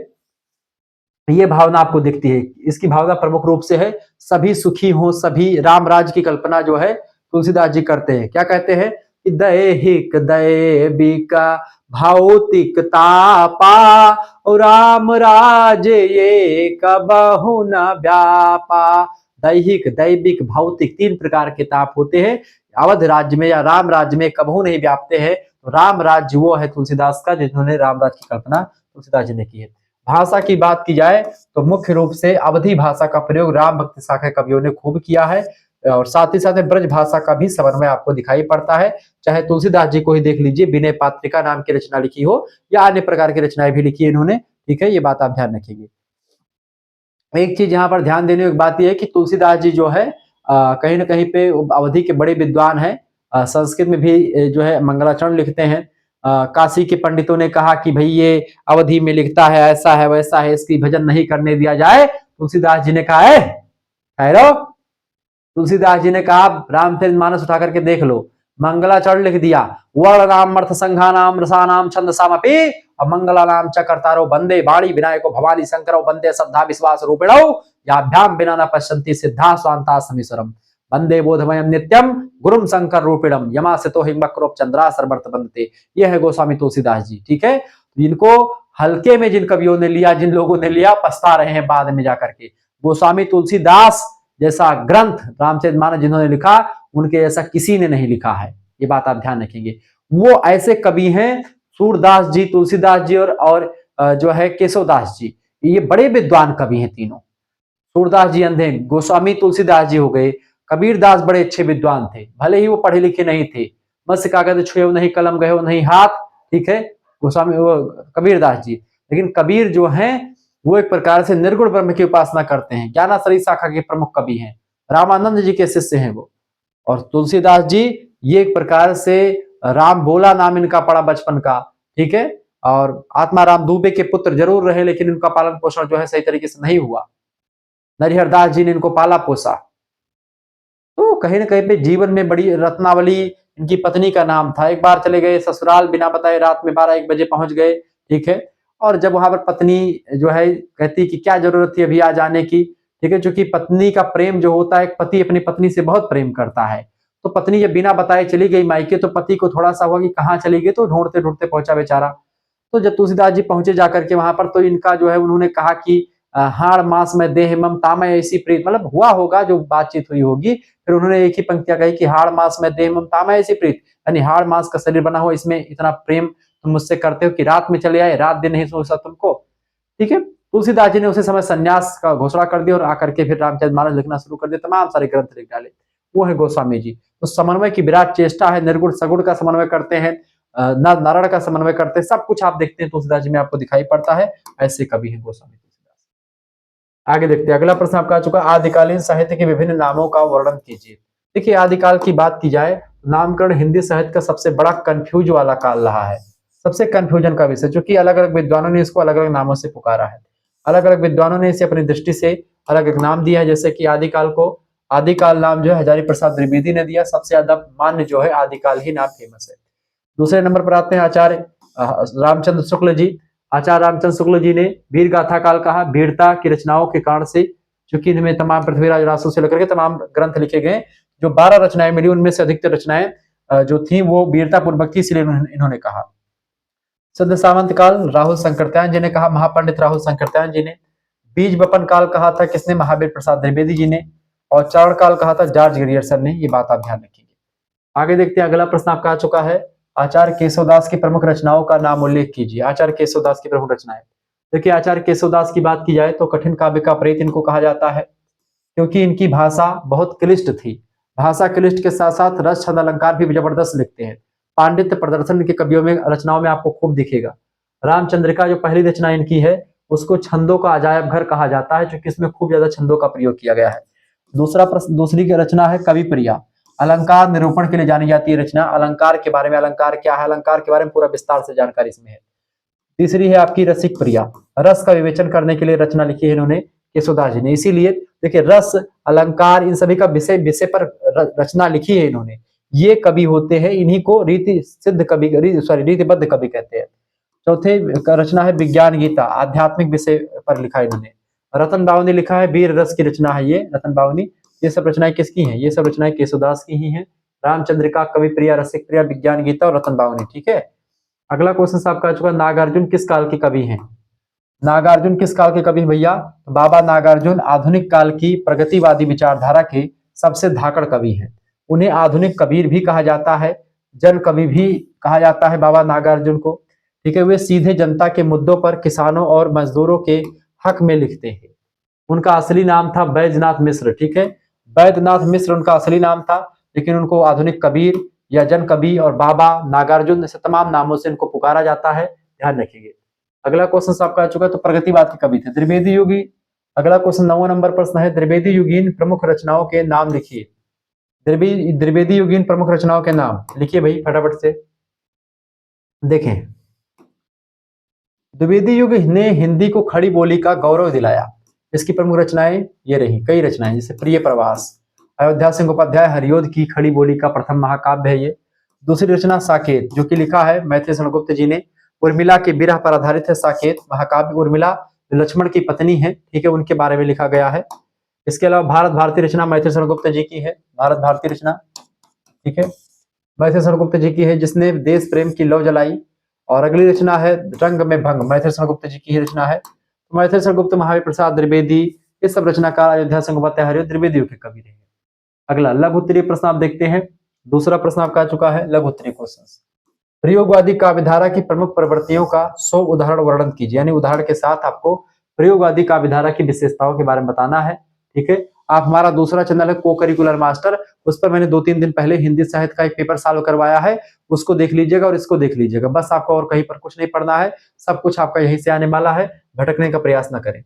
[SPEAKER 1] ये भावना आपको दिखती है। इसकी भावना प्रमुख रूप से है सभी सुखी हो, सभी राम राज की कल्पना जो है तुलसीदास जी करते हैं। क्या कहते हैं कि दैहिक दैविका भौतिक तापा और राम राज ये कबहु न व्यापा। दैहिक दैविक भौतिक तीन प्रकार के ताप होते हैं, अवध राज्य में या राम राज्य में कबहू नहीं व्यापते हैं। तो राम राज्य वो है तुलसीदास का जिन्होंने राम राज्य की कल्पना तुलसीदास जी ने की है। भाषा की बात की जाए तो मुख्य रूप से अवधी भाषा का प्रयोग राम भक्ति शाखा कवियों ने खूब किया है, और साथ ही साथ ब्रज भाषा का भी समन्वय आपको दिखाई पड़ता है। चाहे तुलसीदास जी को ही देख लीजिए, विनय पात्रिका नाम की रचना लिखी हो या अन्य प्रकार की रचनाएं भी लिखी है इन्होंने। ठीक है, ये बात आप ध्यान रखिएगा। एक चीज यहाँ पर ध्यान देने की बात यह है कि तुलसीदास जी जो है कहीं ना कहीं पे अवधि के बड़े विद्वान हैं, संस्कृत में भी जो है मंगलाचरण लिखते हैं। काशी के पंडितों ने कहा कि भाई ये अवधि में लिखता है, ऐसा है वैसा है, इसकी भजन नहीं करने दिया जाए। तुलसीदास जी ने कहा है ठहरो, तुलसीदास जी ने कहा रामचरित मानस उठा करके देख लो, मंगलाचरण लिख दिया, वर्ण नाम अर्थ संघा नाम रसा नाम छंद सामपि और मंगला नाम च कर्तारो वंदे वाणी विनायको भवानी शंकरो वंदे श्रद्धा विश्वास रूपिणो याभ्याम बिना न पश्यन्ति सिद्धा स्वांता समीश्वरम वंदे बोधमयम नित्यम गुरुम शंकर रूपिणम यमासितो हिमक्रोप चंद्रा सर्वर्त बंदते। ये है गोस्वामी तुलसीदास जी। ठीक है, इनको हल्के में जिन कवियों ने लिया, जिन लोगों ने लिया, पछता रहे हैं बाद में जाकर के। गोस्वामी तुलसीदास जैसा ग्रंथ रामचरितमानस जिन्होंने लिखा, उनके जैसा किसी ने नहीं लिखा है, ये बात आप ध्यान रखेंगे। वो ऐसे कवि हैं, सूरदास जी, तुलसीदास जी और जो है केशवदास जी, ये बड़े विद्वान कवि हैं तीनों। सूरदास जी अंधे, गोस्वामी तुलसीदास जी हो गए, कबीरदास बड़े अच्छे विद्वान थे, भले ही वो पढ़े लिखे नहीं थे, मत्स्य कागज छुए नहीं कलम गए नहीं हाथ। ठीक है, गोस्वामी वो कबीरदास जी, लेकिन कबीर जो हैं वो एक प्रकार से निर्गुण ब्रह्म की उपासना करते हैं, ज्ञानाश्रयी शाखा के प्रमुख कवि हैं, रामानंद जी के शिष्य हैं वो। और तुलसीदास जी ये एक प्रकार से राम बोला नाम इनका पड़ा बचपन का। ठीक है, और आत्माराम दुबे के पुत्र जरूर रहे, लेकिन इनका पालन पोषण जो है सही तरीके से नहीं हुआ। नरिहरदास जी ने इनको पाला पोसा। तो कहीं ना कहीं पे जीवन में बड़ी रत्नावली इनकी पत्नी का नाम था। एक बार चले गए ससुराल, बिना बताए रात में 12-1 बजे पहुंच गए। ठीक है, और जब वहां पर पत्नी जो है कहती कि क्या जरूरत थी अभी आ जाने की। ठीक है, क्योंकि पत्नी का प्रेम जो होता है, पति अपनी पत्नी से बहुत प्रेम करता है, तो पत्नी जब बिना बताए चली गई मायके, तो पति को थोड़ा सा हुआ कि कहाँ चली गई, तो ढूंढते ढूंढते पहुंचा बेचारा। तो जब तुलसीदास जी पहुंचे जाकर के वहां पर, तो इनका जो है उन्होंने कहा कि हाड़ मांस में देह ममता में ऐसी प्रीत, मतलब हुआ होगा जो बातचीत हुई होगी। फिर उन्होंने एक ही पंक्तियां कही कि हाड़ मांस में देह ममता में ऐसी प्रीत, यानी हाड़ मांस का शरीर बना हो, इसमें इतना प्रेम तुम मुझसे करते हो कि रात में चले आए, रात दिन नहीं सोचा तुमको। ठीक है, तुलसीदास जी ने उसी समय संन्यास का घोषणा कर दिया और आकर के फिर रामचरितमानस लिखना शुरू कर दिया, तमाम सारे ग्रंथ लिख डाले। वो है गोस्वामी जी। तो समन्वय की विराट चेष्टा है, निर्गुण सगुण का समन्वय करते हैं, नारायण का समन्वय करते हैं, सब कुछ आप देखते हैं तुलसीदास जी में आपको दिखाई पड़ता है। ऐसे कवि है गोस्वामी तुलसीदास। आगे देखते हैं, अगला प्रश्न आपका आ चुका, आदिकालीन साहित्य के विभिन्न नामों का वर्णन कीजिए। देखिए, आदिकाल की बात की जाए, नामकरण हिंदी साहित्य का सबसे बड़ा कंफ्यूज वाला काल रहा है, सबसे कंफ्यूजन का विषय, क्योंकि अलग अलग विद्वानों ने इसको अलग अलग नामों से पुकारा है, अलग अलग विद्वानों ने इसे अपनी दृष्टि से अलग अलग नाम दिया है। जैसे कि आदिकाल को, आदिकाल नाम जो है हजारी प्रसाद द्विवेदी ने दिया, सबसे ज्यादा मान्य जो है आदिकाल ही नाम फेमस है। दूसरे नंबर पर आते हैं आचार्य रामचंद्र शुक्ल जी। आचार्य रामचंद्र शुक्ल जी ने वीर गाथा काल कहा, वीरता की रचनाओं के कारण से, चूंकि इनमें तमाम पृथ्वीराज रासो से लेकर के तमाम ग्रंथ लिखे गए, जो 12 रचनाएं मिली उनमें से अधिकतर रचनाएं जो थी वो वीरता पूर्वक थी, इसलिए इन्होंने कहा। सिद्ध सावंत काल राहुल शंकरत्यायन जी ने कहा, महापंडित राहुल शंकरत्यायन जी ने। बीज बपन काल कहा था किसने, महावीर प्रसाद द्विवेदी जी ने। और चरण काल कहा था जॉर्ज ग्रियर्सन ने। ये बात आप ध्यान रखेंगे। आगे देखते हैं, अगला प्रश्न आपका आ चुका है, आचार्य केशवदास की प्रमुख रचनाओं का नाम उल्लेख कीजिए। आचार्य केशवदास की प्रमुख रचनाएं। देखिए, आचार्य केशवदास की बात की जाए तो कठिन काव्य का प्रेत इनको कहा जाता है, क्योंकि इनकी भाषा बहुत क्लिष्ट थी। भाषा क्लिष्ट के साथ साथ रस छंद अलंकार भी जबरदस्त लिखते हैं। पांडित्य प्रदर्शन के कवियों में, रचनाओं में आपको खूब दिखेगा। रामचंद्रिका जो पहली रचना इनकी है, उसको छंदों का अजायब घर कहा जाता है, क्योंकि इसमें खूब ज्यादा छंदों का प्रयोग किया गया है। दूसरी की रचना है कवि प्रिया, अलंकार निरूपण के लिए जानी जाती है रचना। अलंकार के बारे में, अलंकार क्या है, अलंकार के बारे में पूरा विस्तार से जानकारी इसमें है। तीसरी है आपकी रसिक प्रिया, रस का विवेचन करने के लिए रचना लिखी है इन्होंने केशवदास जी ने। इसीलिए देखिए, रस अलंकार इन सभी का विषय पर रचना लिखी है इन्होंने। ये कवि होते हैं, इन्हीं को रीति सिद्ध कवि, रीतिबद्ध कवि कहते हैं। चौथे रचना है विज्ञान गीता, आध्यात्मिक विषय पर लिखा है इन्होंने। रतन बावनी लिखा है, वीर रस की रचना है ये रतन बावनी। ये सब रचनाएं किसकी हैं, ये सब रचनाएं केशवदास की ही हैं। रामचंद्रिका, कवि प्रिया, रसिक प्रिया, विज्ञान गीता और रतन बावनी। ठीक है, अगला क्वेश्चन आपका आ चुका, नागार्जुन किस काल के कवि हैं। नागार्जुन किस काल के कवि भैया, बाबा नागार्जुन आधुनिक काल की प्रगतिवादी विचारधारा के सबसे धाकड़ कवि हैं। उन्हें आधुनिक कबीर भी कहा जाता है, जन कवि भी कहा जाता है बाबा नागार्जुन को। ठीक है, वे सीधे जनता के मुद्दों पर, किसानों और मजदूरों के हक में लिखते हैं। उनका असली नाम था बैजनाथ मिश्र। ठीक है, बैद्यनाथ मिश्र उनका असली नाम था, लेकिन उनको आधुनिक कबीर या जन कवि और बाबा नागार्जुन जैसे तमाम नामों से इनको पुकारा जाता है, ध्यान रखिएगा। अगला क्वेश्चन आपका आ चुका है, तो प्रगतिवाद के कवि थे त्रिवेदी योगी, अगला क्वेश्चन 9वां नंबर प्रश्न है, द्विवेदी युगीन प्रमुख रचनाओं के नाम लिखिए। द्विवेदी युगीन प्रमुख रचनाओं के नाम लिखिए भाई फटाफट से। देखें, द्विवेदी युग ने हिंदी को खड़ी बोली का गौरव दिलाया। इसकी प्रमुख रचनाएं ये रही, कई रचनाएं, जैसे प्रिय प्रवास, अयोध्या सिंह उपाध्याय हरियोध की खड़ी बोली का प्रथम महाकाव्य है ये। दूसरी रचना साकेत, जो कि लिखा है मैथिली शरण गुप्त जी ने, उर्मिला के विरह पर आधारित है साकेत महाकाव्य। उर्मिला लक्ष्मण की पत्नी है, ठीक है, उनके बारे में लिखा गया है। इसके अलावा भारत भारती रचना मैथिली शरण गुप्त जी की है, भारत भारती रचना, ठीक है, मैथिली शरण गुप्त जी की है, जिसने देश प्रेम की लौ जलाई। और अगली रचना है रंग में भंग, मैथिली शरण गुप्त जी की ही रचना है। तो मैथिली शरण गुप्त, महावीर प्रसाद द्विवेदी, ये सब रचनाकार अयोध्या सिंह उपाध्याय हरियोध द्विवेदी के कवि रहे। अगला लघु उत्तरीय प्रश्न आप देखते हैं। दूसरा प्रश्न आपका आ चुका है लघु उत्तरीय क्वेश्चन। प्रयोगवादी काव्यधारा की प्रमुख प्रवृत्तियों का 100 उदाहरण वर्णन कीजिए, यानी उदाहरण के साथ आपको प्रयोगवादी काव्यधारा की विशेषताओं के बारे में बताना है, ठीक है। आप हमारा दूसरा चैनल है को करिकुलर मास्टर, उस पर मैंने 2-3 दिन पहले हिंदी साहित्य का एक पेपर सॉल्व करवाया है, उसको देख लीजिएगा और इसको देख लीजिएगा। बस आपको और कहीं पर कुछ नहीं पढ़ना है, सब कुछ आपका यहीं से आने वाला है, भटकने का प्रयास न करें।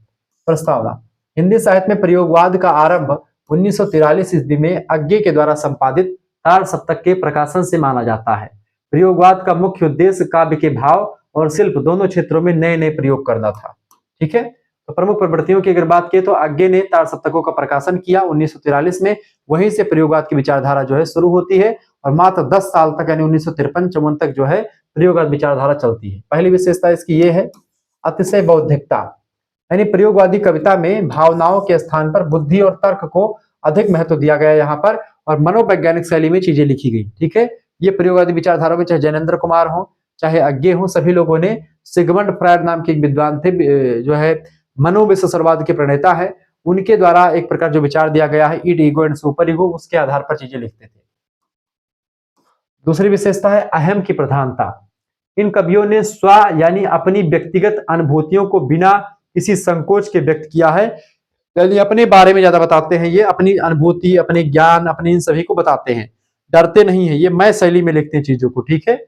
[SPEAKER 1] प्रस्तावना, हिंदी साहित्य में प्रयोगवाद का आरंभ 1943 ईस्वी में अज्ञे के द्वारा संपादित तार सप्तक के प्रकाशन से माना जाता है। प्रयोगवाद का मुख्य उद्देश्य काव्य के भाव और शिल्प दोनों क्षेत्रों में नए नए प्रयोग करना था, ठीक है। तो प्रमुख प्रवृत्तियों की अगर बात करें तो अज्ञे ने तार सप्तकों का प्रकाशन किया 1943 में, वहीं से प्रयोगवाद की विचारधारा जो है शुरू होती है और मात्र 10 साल तक यानी 1953-54 तक जो है प्रयोगवाद विचारधारा चलती है। पहली विशेषता इसकी ये है अतिशय बौद्धिकता, यानी प्रयोगवादी कविता में भावनाओं के स्थान पर बुद्धि और तर्क को अधिक महत्व दिया गया यहाँ पर, और मनोवैज्ञानिक शैली में चीजें लिखी गई, ठीक है। ये प्रयोगवादी विचारधारा में चाहे जैनेन्द्र कुमार हो चाहे अज्ञे हो, सभी लोगों ने, सिगमंड फ्रायड नाम के एक विद्वान थे जो है मनोविश्लेषणवाद के प्रणेता है, उनके द्वारा एक प्रकार जो विचार दिया गया है ईड ईगो एंड सुपर ईगो, उसके आधार पर चीजें लिखते थे। दूसरी विशेषता है अहम की प्रधानता। इन कवियों ने स्व यानी अपनी व्यक्तिगत अनुभूतियों को बिना किसी संकोच के व्यक्त किया है, यानी अपने बारे में ज्यादा बताते हैं, ये अपनी अनुभूति, अपने ज्ञान, अपने इन सभी को बताते हैं, डरते नहीं है, ये मैं शैली में लिखते हैं चीजों को, ठीक है।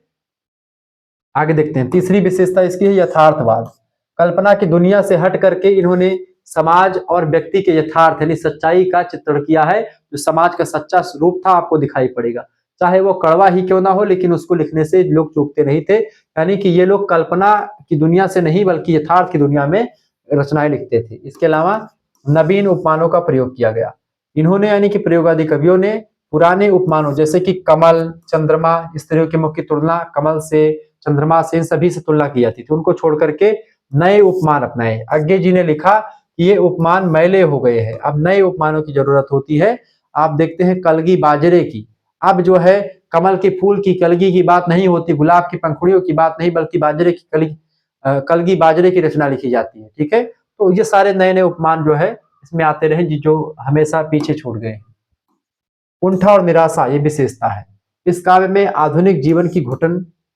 [SPEAKER 1] आगे देखते हैं, तीसरी विशेषता इसकी है यथार्थवाद। कल्पना की दुनिया से हट करके इन्होंने समाज और व्यक्ति के यथार्थ यानी सच्चाई का चित्रण किया है। जो समाज का सच्चा रूप था आपको दिखाई पड़ेगा, चाहे वो कड़वा ही क्यों ना हो, लेकिन उसको लिखने से लोग चूकते नहीं थे। यानी कि ये लोग कल्पना की दुनिया से नहीं बल्कि यथार्थ की दुनिया में रचनाएं लिखते थे। इसके अलावा नवीन उपमानों का प्रयोग किया गया। इन्होंने यानी कि प्रयोगवादी कवियों ने पुराने उपमानों जैसे कि कमल, चंद्रमा, स्त्रियों के मुख की तुलना कमल से, चंद्रमा से, इन सभी से तुलना की जाती थी, उनको छोड़ करके नए उपमान अपनाए। अज्ञे जी ने लिखा कि ये उपमान मैले हो गए हैं, अब नए उपमानों की जरूरत होती है। आप देखते हैं कलगी बाजरे की, अब जो है कमल के फूल की कलगी की बात नहीं होती, गुलाब की पंखुड़ियों की बात नहीं, बल्कि बाजरे की कलगी बाजरे की रचना लिखी जाती है, ठीक है। तो ये सारे नए नए उपमान जो है इसमें आते रहे जो हमेशा पीछे छूट गए। कुंठा और निराशा ये विशेषता है। इस काव्य में आधुनिक जीवन की घुटन,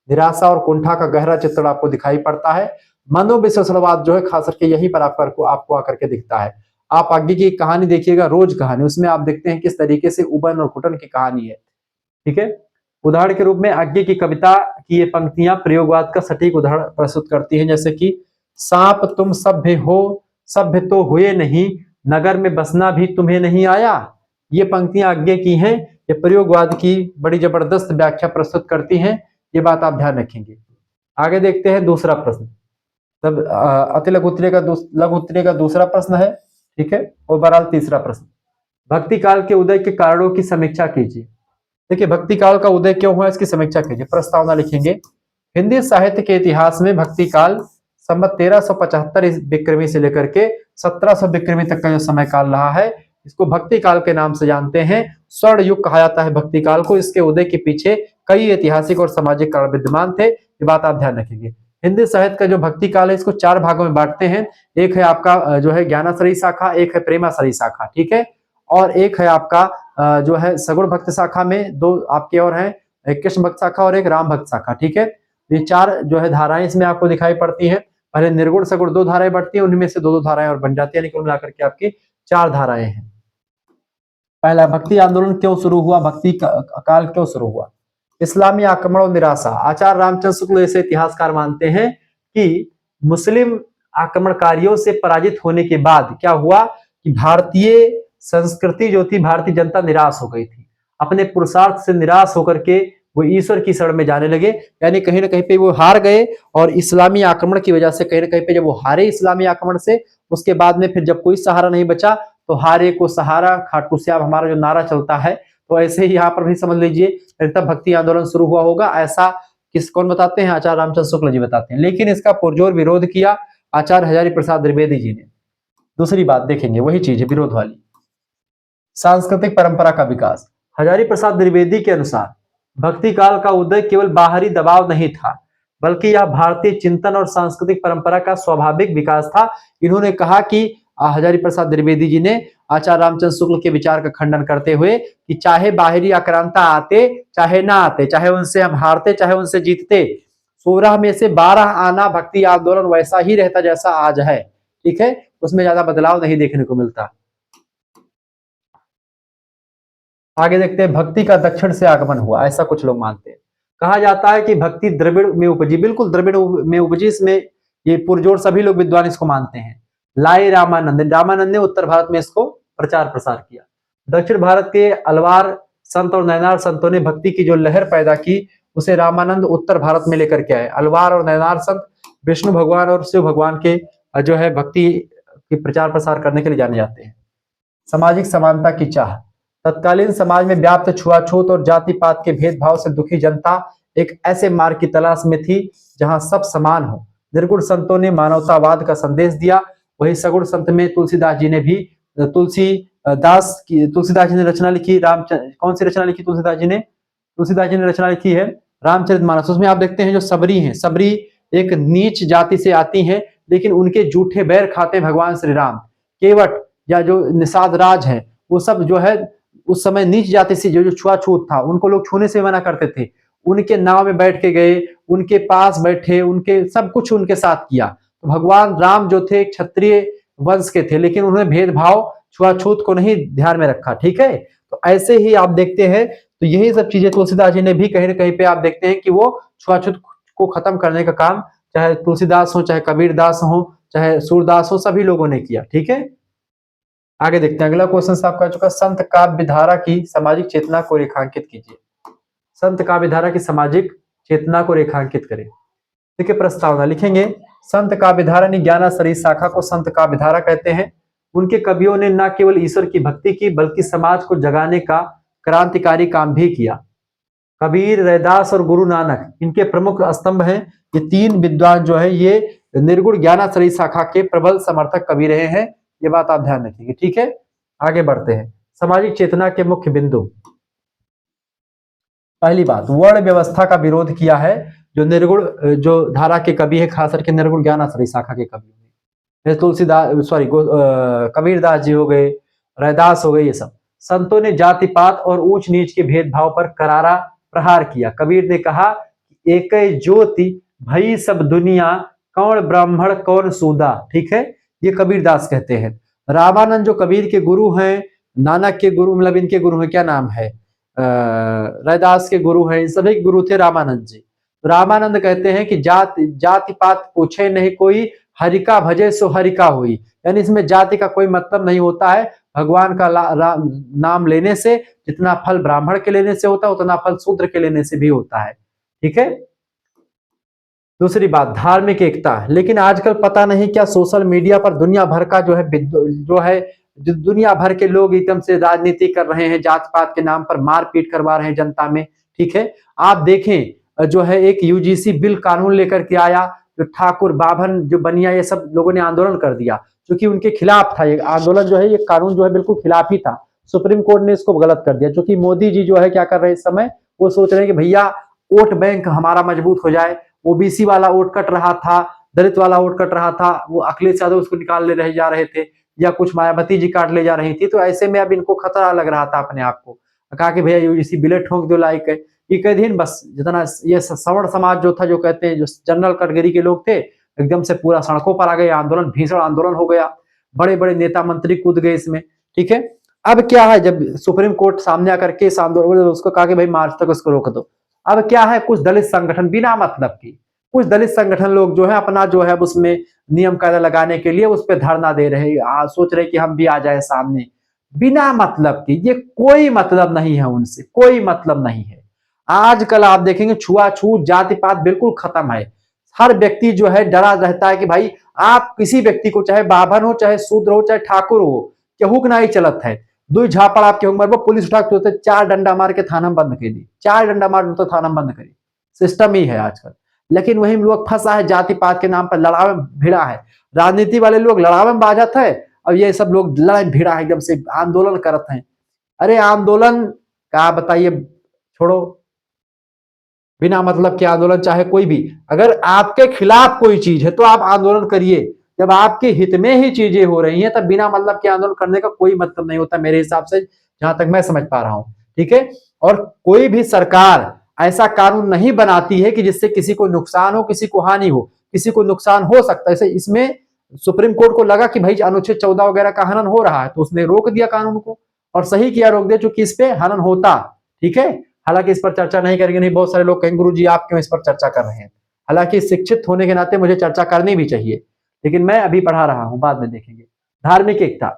[SPEAKER 1] निराशा और कुंठा का गहरा चित्रण आपको दिखाई पड़ता है। मनोविश्लेषणवाद जो है खास करके यहीं पर आपको आकर के दिखता है। आप आगे की कहानी देखिएगा, रोज कहानी, उसमें आप देखते हैं किस तरीके से उबन और घुटन की कहानी है, ठीक है। उदाहरण के रूप में अज्ञे की कविता की ये पंक्तियां प्रयोगवाद का सटीक उदाहरण प्रस्तुत करती हैं, जैसे कि सांप तुम सभ्य हो, सभ्य तो हुए नहीं, नगर में बसना भी तुम्हें नहीं आया। ये पंक्तियां अज्ञे की हैं, ये प्रयोगवाद की बड़ी जबरदस्त व्याख्या प्रस्तुत करती हैं, ये बात आप ध्यान रखेंगे। आगे देखते हैं दूसरा प्रश्न, तब अति लघु उत्तरीय का दूसरा प्रश्न है, ठीक है। और बहरहाल तीसरा प्रश्न, भक्ति काल के उदय के कारणों की समीक्षा कीजिए। देखिए भक्ति काल का उदय क्यों हुआ इसकी समीक्षा कीजिए। प्रस्तावना लिखेंगे, हिंदी साहित्य के इतिहास में भक्ति काल संवत 1375 विक्रमी से लेकर के 1700 विक्रमी तक का जो समय काल रहा है, इसको भक्ति काल के नाम से जानते हैं। स्वर्ण युग कहा जाता है भक्ति काल को। इसके उदय के पीछे कई ऐतिहासिक और सामाजिक कारण विद्यमान थे, ये बात आप ध्यान रखेंगे। हिंदी साहित्य का जो भक्ति काल है इसको 4 भागों में बांटते हैं। एक है आपका जो है ज्ञानाश्रयी शाखा, एक है प्रेमाश्रयी शाखा, ठीक है, और एक है आपका जो है सगुण भक्त शाखा में 2 आपके और हैं, एक कृष्ण भक्त शाखा और एक राम भक्त शाखा, ठीक है। ये 4 जो है धाराएं इसमें आपको दिखाई पड़ती हैं। पहले निर्गुण सगुण 2 धाराएं बढ़ती हैं, उनमें से 2 धाराएं और बन जाती है, यानी कुल मिलाकर के आपकी 4 धाराएं हैं। पहला, भक्ति आंदोलन क्यों शुरू हुआ, भक्ति काल क्यों शुरू हुआ। इस्लामी आक्रमण और निराशा। आचार्य रामचंद्र शुक्ल जैसे इतिहासकार मानते हैं कि मुस्लिम आक्रमणकारियों से पराजित होने के बाद क्या हुआ कि भारतीय संस्कृति जो थी, भारतीय जनता निराश हो गई थी, अपने पुरुषार्थ से निराश होकर के वो ईश्वर की शरण में जाने लगे। यानी कहीं ना कहीं पे वो हार गए और इस्लामी आक्रमण की वजह से कहीं ना कहीं पे जब वो हारे इस्लामी आक्रमण से, उसके बाद में फिर जब कोई सहारा नहीं बचा तो हारे को सहारा, खाटू श्याम हमारा जो नारा चलता है, तो ऐसे ही यहाँ पर भी समझ लीजिए तब भक्ति आंदोलन शुरू हुआ होगा। ऐसा कौन बताते हैं? आचार्य रामचंद्र शुक्ल जी बताते हैं। लेकिन इसका पुरजोर विरोध किया आचार्य हजारी प्रसाद द्विवेदी जी ने। दूसरी बात देखेंगे, वही चीज है विरोध वाली, सांस्कृतिक परंपरा का विकास। हजारी प्रसाद द्विवेदी के अनुसार भक्ति काल का उदय केवल बाहरी दबाव नहीं था, बल्कि यह भारतीय चिंतन और सांस्कृतिक परंपरा का स्वाभाविक विकास था। इन्होंने कहा कि हजारी प्रसाद द्विवेदी जी ने आचार्य रामचंद्र शुक्ल के विचार का खंडन करते हुए कि चाहे बाहरी आक्रांता आते चाहे ना आते, चाहे उनसे हम हारते चाहे उनसे जीतते, 16 में से 12 आना भक्ति आंदोलन वैसा ही रहता जैसा आज है। ठीक है, उसमें ज्यादा बदलाव नहीं देखने को मिलता। आगे देखते हैं, भक्ति का दक्षिण से आगमन हुआ, ऐसा कुछ लोग मानते हैं। कहा जाता है कि भक्ति द्रविड़ में उपजी, बिल्कुल द्रविड़ में उपजी, इसमें ये पुरजोर सभी लोग विद्वान इसको मानते हैं। लाई रामानंद ने उत्तर भारत में इसको प्रचार प्रसार किया। दक्षिण भारत के अलवार संत और नैनार संतों ने भक्ति की जो लहर पैदा की, उसे रामानंद उत्तर भारत में लेकर के आए। अलवार और नैनार संत विष्णु भगवान और शिव भगवान के जो है भक्ति की प्रचार प्रसार करने के लिए जाने जाते हैं। सामाजिक समानता की चाह। तत्कालीन समाज में व्याप्त छुआछूत और जाति पात के भेदभाव से दुखी जनता एक ऐसे मार्ग की तलाश में थी जहां सब समान हो। निर्गुण संतों ने मानवतावाद का संदेश दिया। वही सगुण संत में तुलसीदास जी ने भी तुलसीदास जी ने रचना लिखी। कौन सी रचना लिखी तुलसीदास जी ने रचना लिखी है रामचरितमानस। उसमें आप देखते हैं जो सबरी हैं, सबरी एक नीच जाति से आती हैं, लेकिन उनके जूठे बैर खाते हैं भगवान श्री राम। केवट या जो निषाद राज है, वो सब जो है उस समय नीच जाति से जो छुआछूत था, उनको लोग छूने से मना करते थे। उनके नाव में बैठ के गए, उनके पास बैठे, उनके सब कुछ उनके साथ किया। तो भगवान राम जो थे क्षत्रिय वंश के थे, लेकिन उन्होंने भेदभाव छुआछूत को नहीं ध्यान में रखा। ठीक है, तो ऐसे ही आप देखते हैं, तो यही सब चीजें तुलसीदास जी ने भी कहीं ना कहीं पे आप देखते हैं कि वो छुआछूत को खत्म करने का काम, चाहे तुलसीदास हो, चाहे कबीरदास हो, चाहे सूरदास हो, सभी लोगों ने किया। ठीक है, आगे देखते हैं। अगला क्वेश्चन आपका चुका, संत काव्य धारा की सामाजिक चेतना को रेखांकित कीजिए। संत काव्य धारा की सामाजिक चेतना को रेखांकित करें। देखिए प्रस्तावना लिखेंगे, संत काव्य धारा ने ज्ञानाश्रयी शाखा को संत काव्य धारा कहते हैं। उनके कवियों ने न केवल ईश्वर की भक्ति की, बल्कि समाज को जगाने का क्रांतिकारी काम भी किया। कबीर, रैदास और गुरु नानक इनके प्रमुख स्तंभ हैं। ये तीन विद्वान जो है ये निर्गुण ज्ञानाश्रयी शाखा के प्रबल समर्थक कवि रहे हैं। ये बात आप ध्यान रखिएगा। ठीक है, आगे बढ़ते हैं। सामाजिक चेतना के मुख्य बिंदु। पहली बात, वर्ण व्यवस्था का विरोध किया है। जो निर्गुण जो धारा के कवि है, खास करके निर्गुण ज्ञानाश्रयी शाखा के कवि हैं, तुलसीदास कबीरदास जी हो गए, रैदास हो गए, ये सब संतों ने जाति पात और ऊंच नीच के भेदभाव पर करारा प्रहार किया। कबीर ने कहा, एक ज्योति भई सब दुनिया, कौन ब्राह्मण कौन सूदा। ठीक है, ये कबीरदास कहते हैं। रामानंद जो कबीर के गुरु हैं, नानक के गुरु मतलब इनके गुरु हैं, क्या नाम है, रैदास के गुरु हैं, इन सभी के गुरु थे रामानंद जी। रामानंद कहते हैं कि जाति पात पूछे नहीं कोई, हरिका भजे सो हरिका हुई। यानी इसमें जाति का कोई मतलब नहीं होता है। भगवान का नाम लेने से जितना फल ब्राह्मण के लेने से होता है, उतना फल शूद्र के लेने से भी होता है। ठीक है, दूसरी बात, धार्मिक एकता। लेकिन आजकल पता नहीं क्या सोशल मीडिया पर दुनिया भर का जो दुनिया भर के लोग एकदम से राजनीति कर रहे हैं, जात पात के नाम पर मारपीट करवा रहे हैं जनता में। ठीक है, आप देखें जो है एक यूजीसी बिल कानून लेकर के आया, जो ठाकुर बाभन जो बनिया ये सब लोगों ने आंदोलन कर दिया, क्योंकि उनके खिलाफ था ये आंदोलन, जो है ये कानून जो है बिल्कुल खिलाफ ही था। सुप्रीम कोर्ट ने इसको गलत कर दिया, क्योंकि मोदी जी जो है क्या कर रहे हैं इस समय, वो सोच रहे हैं कि भैया वोट बैंक हमारा मजबूत हो जाए। ओबीसी वाला वोट कट रहा था, दलित वाला वोट कट रहा था, वो अखिलेश यादव उसको निकाल ले रहे जा रहे थे, या कुछ मायावती जी काट ले जा रही थी। तो ऐसे में अब इनको खतरा लग रहा था अपने आप को। कहा कि भैया यूजीसी बिले ठोक दो, लाइक है ये कई दिन बस जितना ये सवर्ण समाज जो था, जो कहते हैं जो जनरल कैटेगरी के लोग थे, एकदम से पूरा सड़कों पर आ गए। आंदोलन भीषण आंदोलन हो गया, बड़े बड़े नेता मंत्री कूद गए इसमें। ठीक है, अब क्या है, जब सुप्रीम कोर्ट सामने आकर के इस आंदोलन उसको कहा कि भाई मार्च तक उसको रोक दो। अब क्या है, कुछ दलित संगठन बिना मतलब की कुछ दलित संगठन लोग जो है अपना जो है उसमें नियम कायदा लगाने के लिए उस पर धरना दे रहे हैं, सोच रहे कि हम भी आ जाए सामने, बिना मतलब के। ये कोई मतलब नहीं है, उनसे कोई मतलब नहीं है। आजकल आप देखेंगे छुआछूत जाति पात बिल्कुल खत्म है। हर व्यक्ति जो है डरा रहता है कि भाई आप किसी व्यक्ति को, चाहे बाभन हो, चाहे शूद्र हो, चाहे ठाकुर हो, केहू के ना ही चलत है। दो झापड़ आपके उम्र में पुलिस उठा के चार डंडा मार के थाना में बंद कर दी, चार डंडा मार तो थाना में बंद करी, सिस्टम ही है आजकल। लेकिन वही लोग फंसा है, जाति पात के नाम पर लड़ावे में भिड़ा है। राजनीति वाले लोग लड़ावे में बाजत है, और ये सब लोग लड़ाई भिड़ा है, एकदम से आंदोलन करत हैं। अरे आंदोलन क्या बताइए, छोड़ो, बिना मतलब के आंदोलन, चाहे कोई भी, अगर आपके खिलाफ कोई चीज है तो आप आंदोलन करिए। जब आपके हित में ही चीजें हो रही हैं तब बिना मतलब के आंदोलन करने का कोई मतलब नहीं होता मेरे हिसाब से, जहां तक मैं समझ पा रहा हूं। ठीक है, और कोई भी सरकार ऐसा कानून नहीं बनाती है कि जिससे किसी को नुकसान हो, किसी को हानि हो। किसी को नुकसान हो सकता है, इसमें सुप्रीम कोर्ट को लगा कि भाई अनुच्छेद 14 वगैरह का हनन हो रहा है, तो उसने रोक दिया कानून को, और सही किया, रोक दिया, चूंकि इस पे हनन होता। ठीक है, हालांकि इस पर चर्चा नहीं करेंगे, नहीं बहुत सारे लोग कहेंगे गुरु जी आप क्यों इस पर चर्चा कर रहे हैं। हालांकि शिक्षित होने के नाते मुझे चर्चा करनी भी चाहिए, लेकिन मैं अभी पढ़ा रहा हूं, बाद में देखेंगे। धार्मिक एकता,